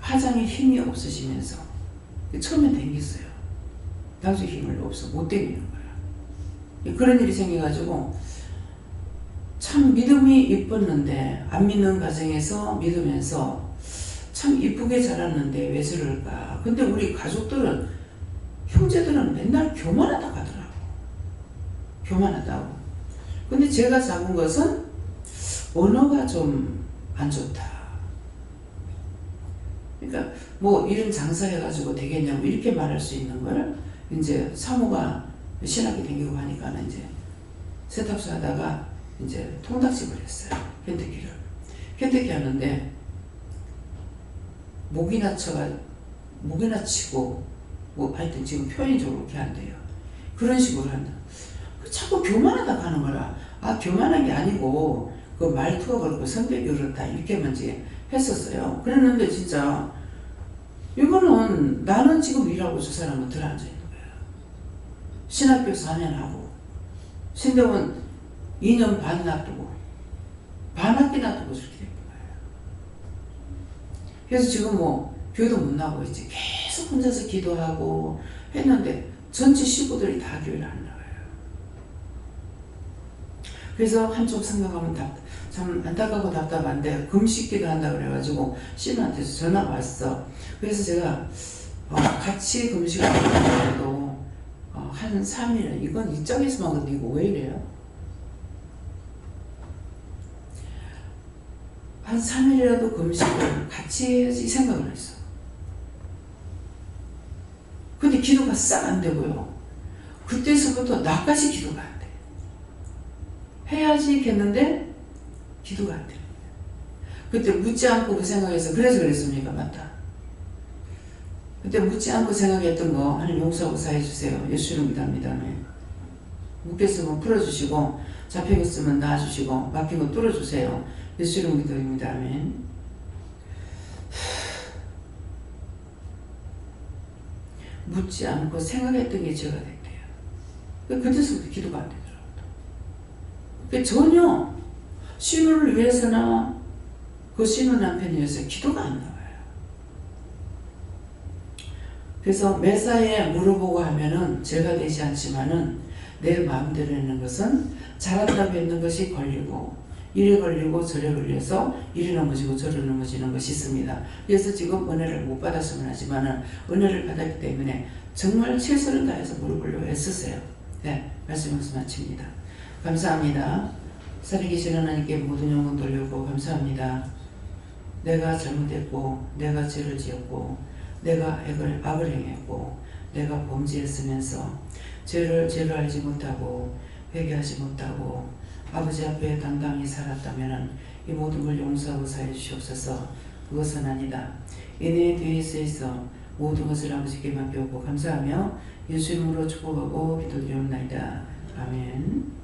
화장에 힘이 없으시면서 처음엔 댕겼어요. 당신 힘을 없어 못 되는 거야. 그런 일이 생겨가지고 참 믿음이 이뻤는데 안 믿는 가정에서 믿으면서 참 이쁘게 자랐는데 왜 저럴까. 근데 우리 가족들은 형제들은 맨날 교만하다고 하더라고. 교만하다고. 근데 제가 잡은 것은 언어가 좀 안 좋다. 그러니까 뭐 이런 장사해가지고 되겠냐고 이렇게 말할 수 있는 걸 이제 사모가 신학이 댕기고 하니까는 이제 세탁소 하다가 이제 통닭집을 했어요. kentucky를. kentucky 하는데 목이나 치고 뭐 하여튼 지금 표현적으로 그렇게 한대요. 그런 식으로 한다. 자꾸 교만하다고 하는 거라. 아 교만한 게 아니고 그 말투가 그렇고 성격이 그렇다 이렇게만 이제 했었어요. 그랬는데 진짜 이거는 나는 지금 일하고 저 사람은 들어앉아 있는 거야. 신학교 4년 하고 신대원 2년 반 놔두고 반학기 놔두고 저렇게 된 거예요. 그래서 지금 뭐 교회도 못 나가고 이제 계속 혼자서 기도하고 했는데 전체 식구들이 다 교회를 안 나가요. 그래서 한쪽 생각하면 참 안타깝고 답답한데 금식기도 한다 그래가지고 신우한테서 전화가 왔어. 그래서 제가 같이 금식을 하더라도 한 3일 이건 이쪽에서만 근데 이거 왜 이래요? 한 3일이라도 금식을 같이 해야지 생각을 했어. 근데 기도가 싹 안 되고요. 그때서부터 나까지 기도가 안 돼. 해야지 했는데 기도가 안 돼. 그때 묻지 않고 그 생각해서 그래서 그랬습니까? 맞다. 그때 묻지 않고 생각했던 거 하나님 용서하고 사해주세요. 예수 이름 믿습니다. 묶였으면 풀어주시고 잡혀있으면 놔주시고 막힌 거 뚫어주세요. 예수 이름 믿습니다. 아멘. 묻지 않고 생각했던 게 죄가 됐대요. 그때서부터 기도가 안 되더라고요. 전혀 신우를 위해서나 그 신우 남편을 위해서 기도가 안 나와요. 그래서 매사에 물어보고 하면은 죄가 되지 않지만은 내 마음대로 하는 것은 잘한다고 했는 것이 걸리고 이래 걸리고 저래 걸려서 이래 넘어지고 저래 넘어지는 것이 있습니다. 그래서 지금 은혜를 못 받았으면 하지만은 은혜를 받았기 때문에 정말 최선을 다해서 물어보려고 애쓰세요. 네, 말씀 마칩니다. 감사합니다. 살아계신 하나님께 모든 영광 돌리고 감사합니다. 내가 잘못했고 내가 죄를 지었고 내가 악을 행했고 내가 범죄했으면서 죄를 알지 못하고 회개하지 못하고 아버지 앞에 당당히 살았다면 이 모든 걸 용서하고 사해 주시옵소서. 그것은 아니다. 이내 뒤에 있어 모든 것을 아버지께 맡겨오고 감사하며 예수 이름으로 축복하고 기도드리옵나이다. 아멘.